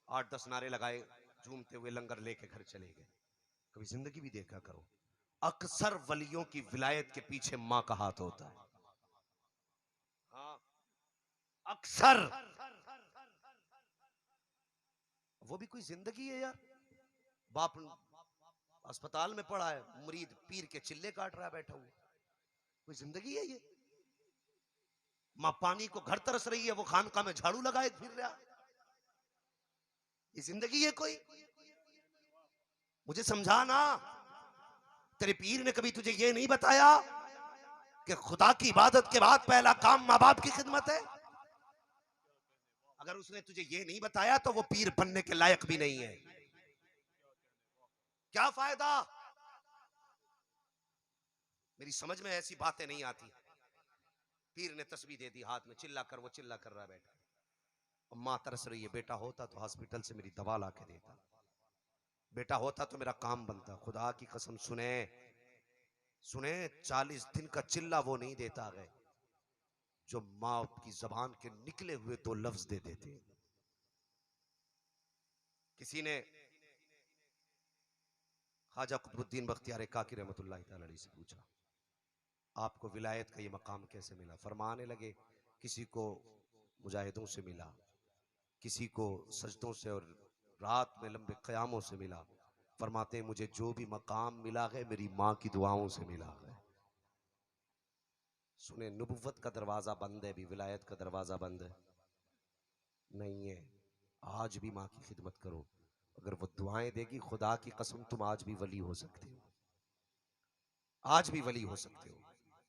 8-10 नारे लगाए, झूमते हुए लंगर लेके घर चले गए। कभी जिंदगी भी देखा करो। अक्सर वलियों की विलायत के पीछे माँ का हाथ होता है। हाँ अक्सर वो भी कोई जिंदगी है यार। बाप अस्पताल में पड़ा है, मुरीद पीर के चिल्ले काट रहा है बैठा हुआ, कोई जिंदगी है ये? माँ पानी को घर तरस रही है, वो खानका में झाड़ू लगाए फिर रहा, ये जिंदगी है कोई? मुझे समझा ना। तेरे पीर ने कभी तुझे ये नहीं बताया कि खुदा की इबादत के बाद पहला काम माँ बाप की खिदमत है? अगर उसने तुझे ये नहीं बताया तो वो पीर बनने के लायक भी नहीं है। क्या फायदा? मेरी समझ में ऐसी बातें नहीं आती। पीर ने तस्बीह दे दी हाथ में, चिल्ला कर, वो चिल्ला कर रहा है बैठा, और माँ तरस रही है, बेटा होता तो हॉस्पिटल से मेरी दवा ला के देता, बेटा होता तो मेरा काम बनता। खुदा की कसम सुने, सुने, 40 दिन का चिल्ला वो नहीं देता है जो मां की जबान के निकले हुए दो लफ्ज दे देते। किसी ने ख्वाजा कुतुबुद्दीन बख्तियार काकी रहमतुल्लाह तआला अलैहि से पूछा, आपको विलायत का ये मकाम कैसे मिला? फरमाने लगे, किसी को मुजाहिदों से मिला, किसी को सजदों से और रात में लंबे क़यामों से मिला। फरमाते हैं मुझे जो भी मकाम मिला है मेरी माँ की दुआओं से मिला है। सुने, नबुव्वत का दरवाजा बंद है, भी विलायत का दरवाजा बंद है नहीं है। आज भी माँ की खिदमत करो, अगर वो दुआएं देगी खुदा की कसम तुम आज भी वली हो सकते हो, आज भी वली हो सकते हो।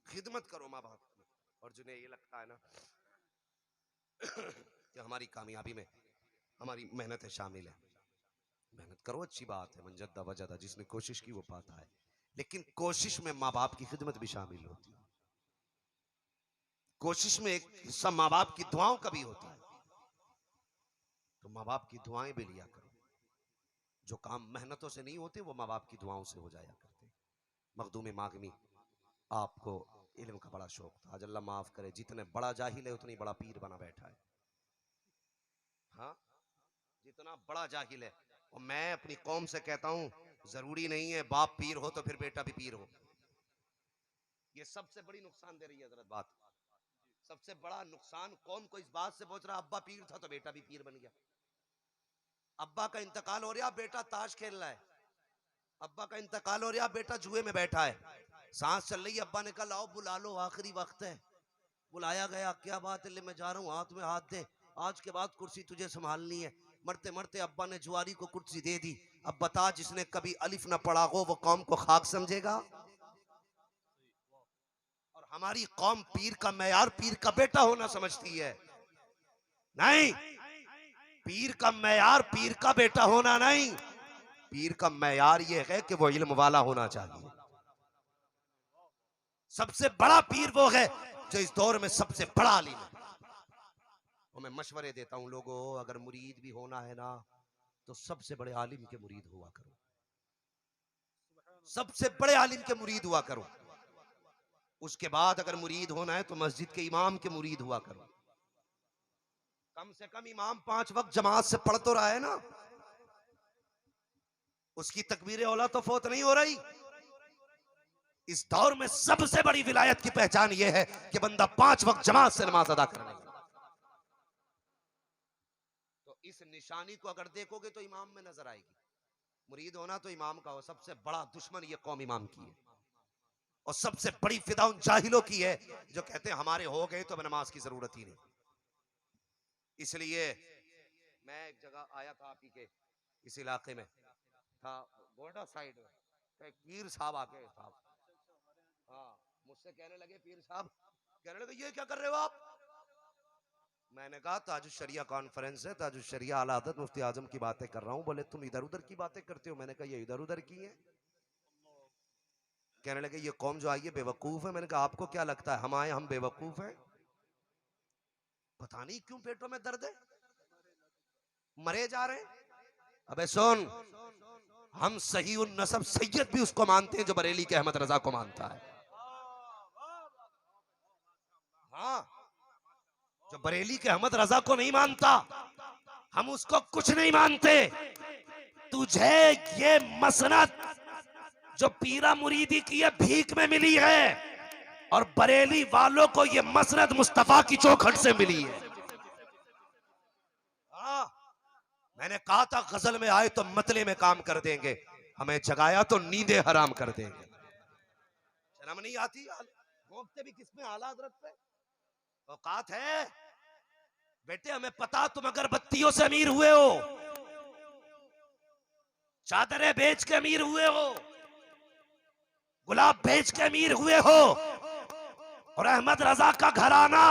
खिदमत करो माँ बाप की। और जिन्हें ये लगता है ना कि हमारी कामयाबी में हमारी मेहनत शामिल है, मेहनत करो, अच्छी बात है। मंजद्दा वजदा, जिसने कोशिश की वो पाता है, लेकिन कोशिश में माँ बाप की खिदमत भी शामिल होती है। कोशिश में एक हिस्सा माँ बाप की दुआओं का भी होता है, तो माँ बाप की दुआएं भी लिया करो। जो काम मेहनतों से नहीं होते वो माँ बाप की दुआओं से हो जाया करते। मखदूम मागमी, आपको इल्म का बड़ा शौक था, आज अल्लाह माफ करे, जितने बड़ा जाहिल है उतनी बड़ा पीर बना बैठा है। हाँ, जितना बड़ा जाहिल है। और मैं अपनी कौम से कहता हूं, जरूरी नहीं है बाप पीर हो तो फिर बेटा भी पीर हो। ये सबसे बड़ी नुकसान दे रही है हजरत बात। सबसे बड़ा नुकसान कौम को इस बात से पहुंच रहा, अब्बा पीर था तो बेटा भी पीर बन गया। अब्बा का इंतकाल हो रहा, बेटा ताश खेल रहा है। अब्बा का इंतकाल हो रहा, बेटा जुए में बैठा है। सांस चल रही है, अब्बा ने कहा लाओ बुला लो, आखिरी वक्त है। बुलाया गया, क्या बात है, ले मैं जा रहा हूँ, हाथ में हाथ दे, आज के बाद कुर्सी तुझे संभालनी है। मरते मरते अब्बा ने जुआरी को कुर्सी दे दी। अब बता, जिसने कभी अलिफ ना पढ़ा हो वो कौम को खाक समझेगा? और हमारी कौम पीर का मैयार पीर का बेटा होना समझती है। नहीं, पीर का मैयार पीर का बेटा होना नहीं, पीर का मैयार ये है कि वो इल्म वाला होना चाहिए। सबसे बड़ा पीर वो है जो इस दौर में सबसे बड़ा आलिम है। और मैं मशवरे देता हूं लोगों, अगर मुरीद भी होना है ना तो सबसे बड़े आलिम के मुरीद हुआ करो, सबसे बड़े आलिम के मुरीद हुआ करो। उसके बाद अगर मुरीद होना है तो मस्जिद के इमाम के मुरीद हुआ करो। कम से कम इमाम 5 वक्त जमात से पढ़ तो रहा है ना, उसकी तकबीर औला तो फौत नहीं हो रही। इस दौर में सबसे बड़ी विलायत की पहचान यह है कि बंदा 5 वक्त जमात से नमाज अदा करने लगा। तो इस निशानी को अगर देखोगे तो इमाम में नजर आएगी। मुरीद होना तो इमाम का हो। सबसे बड़ा दुश्मन ये कौम इमाम की है, और सबसे बड़ी फिदा उन जाहिलों की है जो कहते हैं हमारे हो गए तो नमाज की जरूरत ही नहीं। इसलिए मैं एक जगह आया था, आप ही के इस इलाके में था, गोंडा साइड में, तो एक पीर साहब आके साहब, हाँ, मुझसे कहने लगे, पीर साहब कहने लगे ये क्या कर रहे हो आप? मैंने कहा ताजुश शरिया कॉन्फ्रेंस है, ताजुश शरिया आला हज़रत मुफ्ती आजम की बातें कर रहा हूँ। बोले तुम इधर उधर की बातें करते हो। मैंने कहा ये इधर उधर की है। कहने लगे ये कौम जो आई है बेवकूफ है। मैंने कहा आपको क्या लगता है हम आए हम बेवकूफ हैं? पता नहीं क्यों पेटों में दर्द है, मरे जा रहे हैं। अबे सुन, हम सही उन नसब सैयद भी उसको मानते हैं जो बरेली के अहमद रजा को मानता है। हाँ, जो बरेली के अहमद रजा को नहीं मानता हम उसको कुछ नहीं मानते। तुझे ये मसनद जो पीरा मुरीदी की है भीख में मिली है, और बरेली वालों को ये मसनद मुस्तफा की चौखट से मिली है। हाँ, मैंने कहा था गजल में आए तो मतले में काम कर देंगे, हमें जगाया तो नींदे हराम कर देंगे। शर्म नहीं आती? भोंकते भी किसमें, आला हजरत पे। औकात है बेटे, हमें पता तुम अगरबत्तियों से अमीर हुए हो, चादरें बेच के अमीर हुए हो, गुलाब बेच के अमीर हुए हो, और अहमद रजा का घराना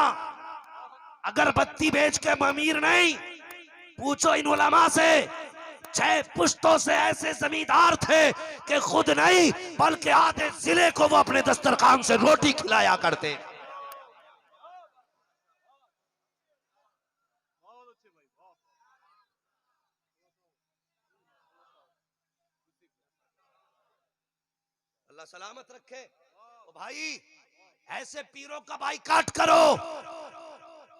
अगरबत्ती बेच के अमीर नहीं। पूछो इन उलमा से, 6 पुश्तों से ऐसे जमींदार थे कि खुद नहीं बल्कि आधे जिले को वो अपने दस्तरखान से रोटी खिलाया करते। बहुत अच्छे भाई, बहुत अल्लाह सलामत रखे। तो भाई ऐसे पीरों का बाइकाट करो।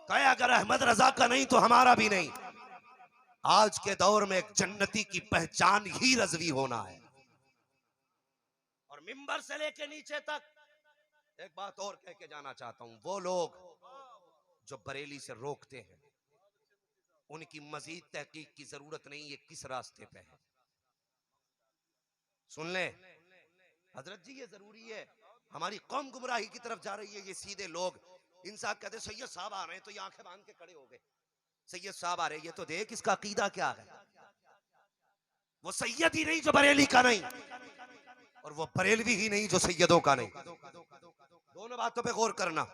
कहे अगर अहमद रजा का नहीं तो हमारा भी नहीं। आज के दौर में एक जन्नती की पहचान ही रजवी होना है। और मिंबर से लेके नीचे तक एक बात और कह के जाना चाहता हूं, वो लोग जो बरेली से रोकते हैं उनकी मजीद तहकीक की जरूरत नहीं, ये किस रास्ते पे है सुन ले हजरत जी, ये जरूरी है। हमारी कौम गुमराही की तरफ जा रही है। ये सीधे लोग इंसान कहते सैयद साहब आ रहे हैं तो ये आंखें बांध के खड़े हो गए। सैयद साहब आ रहे हैं, ये तो देख इसका अकीदा क्या है। वो सैयद ही नहीं जो बरेली का नहीं, और वो बरेलवी ही नहीं जो सैयदों का नहीं। दोनों बातों पे गौर करना।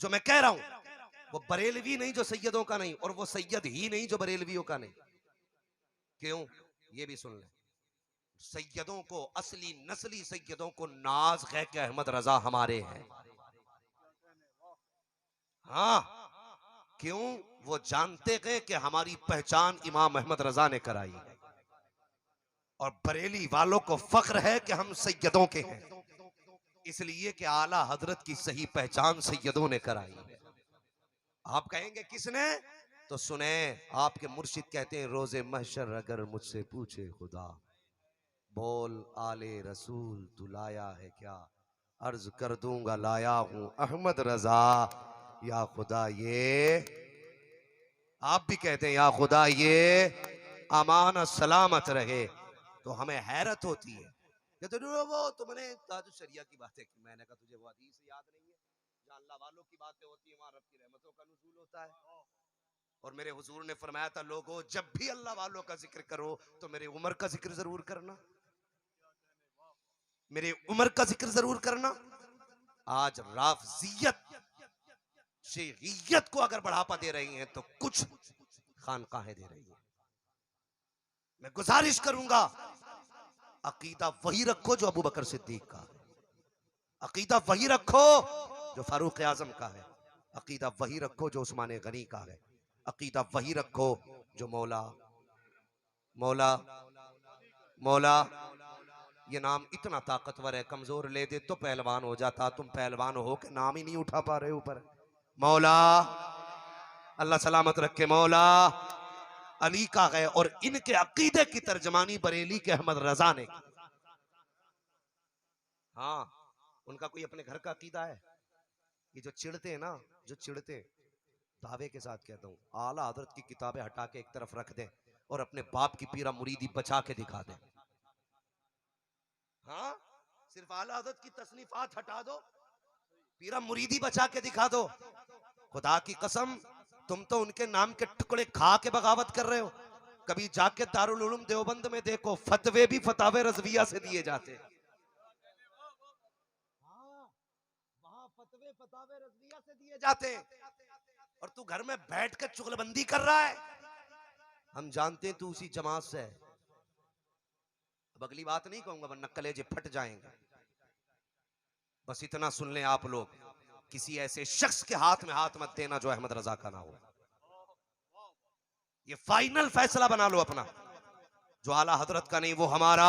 जो मैं कह रहा हूं वो बरेलवी नहीं जो सैयदों का नहीं, और वो सैयद ही नहीं जो बरेलवियों का नहीं। क्यों, ये भी सुन ले। सैयदों को, असली नस्ली सैयदों को नाज है कि अहमद रजा हमारे हैं। हाँ, क्यों, वो जानते गए कि हमारी पहचान इमाम अहमद रजा ने कराई है। और बरेली वालों को फख्र है कि हम सैयदों के हैं, इसलिए कि आला हजरत की सही पहचान सैयदों ने कराई है। आप कहेंगे किसने, तो सुने, आपके मुर्शिद कहते हैं रोजे महशर अगर मुझसे पूछे खुदा, बोल आले रसूल तू लाया है क्या, अर्ज कर दूंगा लाया हूं अहमद रजा। या खुदा ये, आप भी कहते हैं या खुदा ये अमान सलामत रहे। तो हमें हैरत होती है कि तो वो तुमने ताज शरिया की बातें की। मैंने कहा तुझे वो हदीस याद नहीं है जहाँ अल्लाह वालों की बातें होती है, वहां रब की रहमतों का नुज़ूल होता है। और मेरे हुजूर ने फरमाया था, लोगों जब भी अल्लाह वालों का जिक्र करो तो मेरे उमर का जिक्र जरूर करना, मेरे उमर का जिक्र जरूर करना। आज राफजियत शेखियत को अगर बढ़ावा दे रही हैं तो कुछ खानकाहें दे रही हैं। मैं गुजारिश करूंगा, अकीदा वही रखो जो अबू बकर सिद्दीक का है, अकीदा वही रखो जो फारूक आजम का है, अकीदा वही रखो जो उस्मान गनी का है, अकीदा वही रखो जो मौला मौला मौला, ये नाम इतना ताकतवर है, कमजोर ले दे तो पहलवान हो जाता। तुम पहलवान हो के नाम ही नहीं उठा पा रहे ऊपर। मौला अल्लाह सलामत रखे, मौला अली का है। और इनके अकीदे की तर्जमानी बरेली के अहमद रजा ने की। हाँ, उनका कोई अपने घर का अकीदा है? ये जो चिढ़ते हैं ना, जो चिढ़ते हैं, दावे के साथ कहता हूँ, आला हजरत की किताबें हटा के एक तरफ रख दें और अपने बाप की पीरा मुरीदी बचा के दिखा दें। हाँ, सिर्फ आला हजरत की तसनीफात हटा दो, पीरा मुरीदी बचा के दिखा दो। खुदा की कसम, तुम तो उनके नाम के टुकड़े खा के बगावत कर रहे हो। कभी जाके दारुल उलूम देवबंद में देखो, फतवे भी फतावे रजविया से दिए जाते हैं। वहां फतवे फतावे रजविया से दिए जाते हैं, और तू घर में बैठ कर चुगलबंदी कर रहा है। हम जानते हैं तू उसी जमात से है। अब अगली बात नहीं कहूंगा वरना कलेजे फट जाएंगे। बस इतना सुन लें आप लोग, किसी ऐसे शख्स के हाथ में हाथ मत देना जो अहमद रजा का ना हो। ये फाइनल फैसला बना लो अपना। जो आला हजरत का नहीं वो हमारा,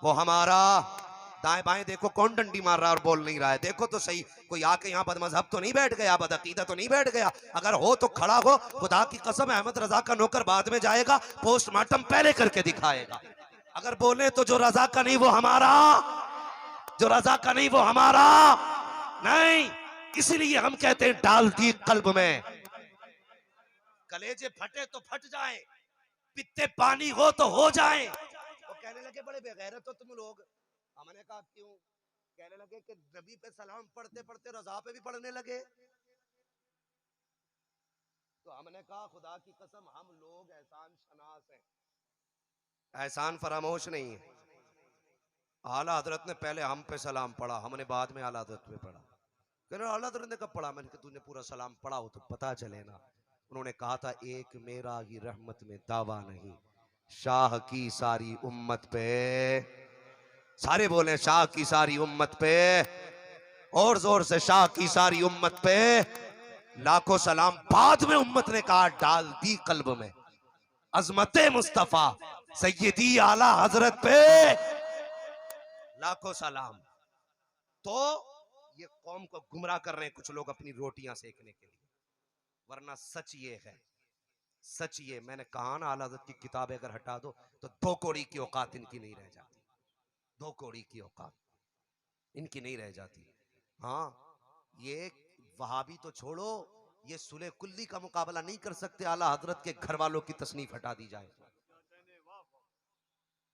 वो हमारा। दाएं बाएं देखो कौन डंडी मार रहा है और बोल नहीं रहा है, देखो तो सही। कोई आके यहाँ बदमजहब तो नहीं बैठ गया, बदअकीदा तो नहीं बैठ गया? अगर हो तो खड़ा हो। खुदा की कसम, अहमद रजा का नौकर बाद में जाएगा, पोस्टमार्टम पहले करके दिखाएगा। अगर बोले तो जो रजा का नहीं वो हमारा, जो रजा का नहीं वो हमारा नहीं। इसलिए हम कहते हैं डाल दी कल्ब में, कलेजे फटे तो फट जाए, पित्ते पानी हो तो हो जाए। वो कहने लगे बड़े बेगैरत हो तुम लोग। हमने कहा क्यों? कहने लगे कि नबी पे सलाम पढ़ते पढ़ते रजा पे भी पढ़ने लगे। तो हमने कहा खुदा की कसम, हम लोग एहसान शनास हैं, एहसान फरामोश नहीं है। आला हजरत ने पहले हम पे सलाम पढ़ा, हमने बाद में आला हजरत पे पढ़ा। कहने आला हजरत ने कब पढ़ा? मैंने कहा तूने पूरा सलाम पढ़ा हो तो पता चले ना। उन्होंने कहा था एक मेरा ही रहमत में दावा नहीं, शाह की सारी उम्मत पे। सारे बोले शाह की सारी उम्मत पे, और जोर से शाह की सारी उम्मत पे। लाखों सलाम बाद में उम्मत ने कहा डाल दी कल्ब में, अजमत मुस्तफा सैयदी आला हजरत पे लाखों सलाम। तो ये कौम को गुमराह कर रहे हैं कुछ लोग अपनी रोटियां सेकने के लिए, वरना सच ये है, सच ये, मैंने कहा ना, आला हज़रत की किताबें अगर हटा दो तो 2 कौड़ी की औकात इनकी नहीं रह जाती, 2 कौड़ी की औकात इनकी नहीं रह जाती। हाँ, ये वहाबी तो छोड़ो, ये सुले कुल्ली का मुकाबला नहीं कर सकते, आला हजरत के घर वालों की तसनीफ हटा दी जाए।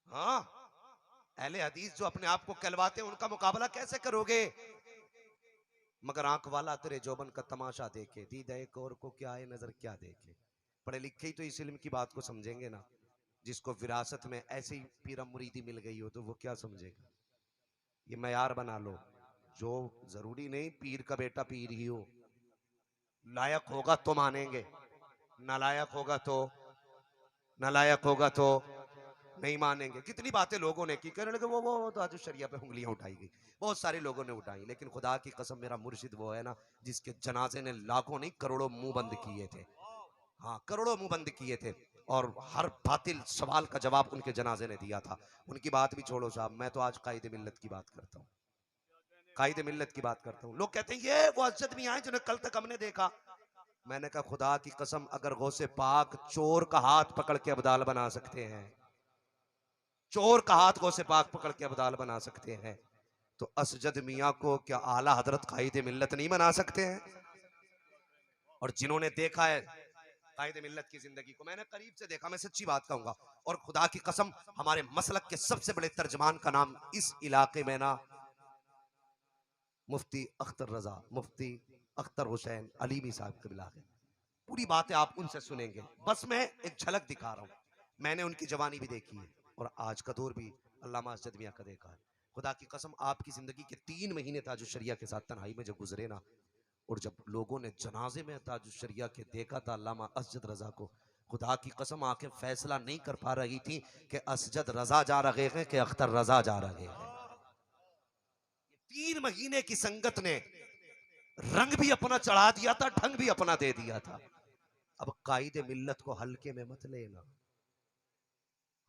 हाँ, अहले हदीस जो अपने आप को कहलवाते हैं उनका मुकाबला कैसे करोगे? मगर आंख वाला तेरे जोबन का तमाशा देखे, दीदा एक और को क्या है नजर क्या देखे। पढ़े लिखे ही तो इस इल्म की बात को समझेंगे ना। जिसको विरासत में ऐसी ही पीरम मुरीदी मिल गई हो तो वो क्या समझेगा? ये मयार बना लो, जो जरूरी नहीं पीर का बेटा पीर ही हो। लायक होगा तो मानेंगे, नालायक होगा तो, नालायक होगा तो नहीं मानेंगे। कितनी बातें लोगों ने की, कहने लगे वो तो आज शरिया पे उंगलियां उठाई गई, बहुत सारे लोगों ने उठाई, लेकिन खुदा की कसम मेरा मुर्शिद वो है ना जिसके जनाजे ने लाखों नहीं करोड़ों मुंह बंद किए थे। हाँ, करोड़ों मुंह बंद किए थे, और हर बातिल सवाल का जवाब उनके जनाजे ने दिया था। उनकी बात भी छोड़ो साहब, मैं तो आज कायदे मिल्लत की बात करता हूँ, कायदे मिल्लत की बात करता हूँ। लोग कहते हैं ये वो अजद मियां हैं जिन्हें कल तक हमने देखा। मैंने कहा खुदा की कसम, अगर गौसे पाक चोर का हाथ पकड़ के अब्दाल बना सकते हैं, चोर का हाथ गौसे पाक पकड़ के अब्दाल बना सकते हैं, तो असजद मियां को क्या आला हजरत कायदे मिल्लत नहीं बना सकते हैं? और जिन्होंने देखा है कायदे मिल्लत की जिंदगी को, मैंने करीब से देखा, मैं सच्ची बात कहूंगा, और खुदा की कसम हमारे मसलक के सबसे बड़े तर्जमान का नाम इस इलाके में ना मुफ्ती अख्तर रजा, मुफ्ती अख्तर हुसैन अलीमी साहब कबिला है। पूरी बातें आप उनसे सुनेंगे, बस मैं एक झलक दिखा रहा हूँ। मैंने उनकी जवानी भी देखी है और आज का दौर भी अल्लामा असद मियां का देखा है। खुदा की कसम आपकी जिंदगी के 3 महीने ताजुश शरिया के साथ तन्हाई में जब गुजरे ना, और जब लोगों ने जनाजे में ताजुश शरिया के देखा था अल्लामा असजद रजा को, खुदा की कसम आंखें फैसला नहीं कर पा रही थी कि असजद रजा जा रहे हैं कि अख्तर रजा जा रहे हैं। 3 महीने की संगत ने रंग भी अपना चढ़ा दिया था, ढंग भी अपना दे दिया था। अब कायदे मिल्लत को हल्के में मत लेना,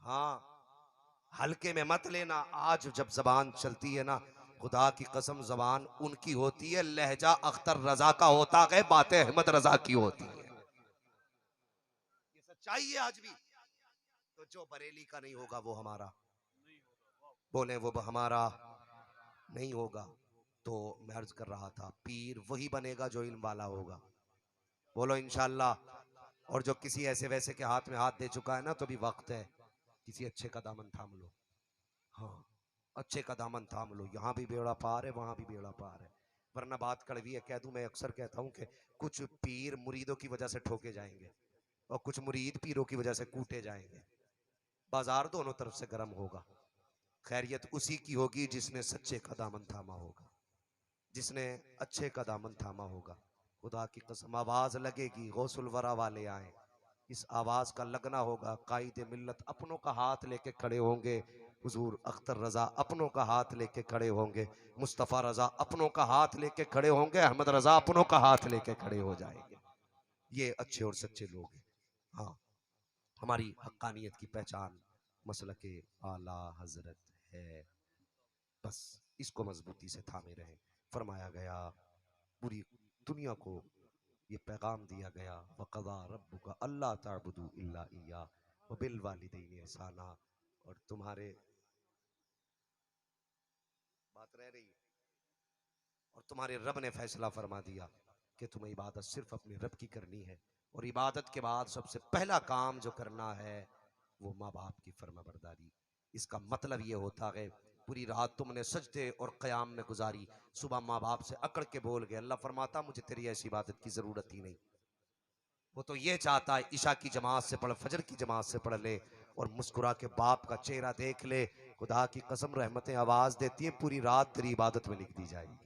हाँ, हल्के में मत लेना। आज जब जबान चलती है ना, खुदा की कसम जबान उनकी होती है, लहजा अख्तर रजा का होता है, बातें अहमद रजा की होती है। ये सच्चाई है आज भी। तो जो बरेली का नहीं होगा वो हमारा, बोले वो हमारा नहीं होगा। तो मैं अर्ज कर रहा था, पीर वही बनेगा जो इल्म वाला होगा, बोलो इंशाअल्लाह। और जो किसी ऐसे वैसे के हाथ में हाथ दे चुका है ना, तो भी वक्त है, किसी अच्छे का दामन थाम लो। हाँ, अच्छे का दामन थाम लो, यहाँ भी बेड़ा पार है, वहां भी बेड़ा पार है। वरना बात कड़वी है, कह दूं, मैं अक्सर कहता हूँ कि कुछ पीर मुरीदों की वजह से ठोके जाएंगे और कुछ मुरीद पीरों की वजह से कूटे जाएंगे। बाजार दोनों तरफ से गर्म होगा। खैरियत उसी की होगी जिसने सच्चे का दामन थामा होगा, जिसने अच्छे का दामन थामा होगा। खुदा की कसम आवाज लगेगी, गौसुल वरा वाले आए, इस आवाज का लगना होगा। कायदे मिल्लत अपनों का हाथ लेके खड़े होंगे, हुजूर अख्तर रजा अपनों का हाथ लेके खड़े होंगे, मुस्तफ़ा रजा अपनों का हाथ लेके खड़े होंगे, अहमद रजा अपनों का हाथ लेके खड़े हो जाएंगे। ये अच्छे और सच्चे लोग हैं। हाँ, हमारी हक्कानियत की पहचान मसलके आला हजरत है, बस इसको मजबूती से थामे रहें। फरमाया गया, पूरी दुनिया को ये पैगाम दिया गया, वक़ज़ा रब्बुका अल्ला ताबुदू इल्ला इय्या व बिल वालिदैनि ihसाना। और तुम्हारे बात रह रही, और तुम्हारे रब ने फैसला फरमा दिया कि तुम्हें इबादत सिर्फ अपने रब की करनी है, और इबादत के बाद सबसे पहला काम जो करना है वो माँ बाप की फर्माबरदारी। इसका मतलब ये होता है, पूरी रात तुमने सजदे और क़याम में गुजारी, सुबह माँ बाप से अकड़ के बोल गए, अल्लाह फरमाता मुझे तेरी ऐसी इबादत की ज़रूरत ही नहीं। वो तो ये चाहता है ईशा की जमात से पढ़, फजर की जमात से पढ़ ले, और मुस्कुरा के बाप का चेहरा देख ले। खुदा की कसम रहमतें आवाज देती है, पूरी रात तेरी इबादत में लिख दी जाएगी।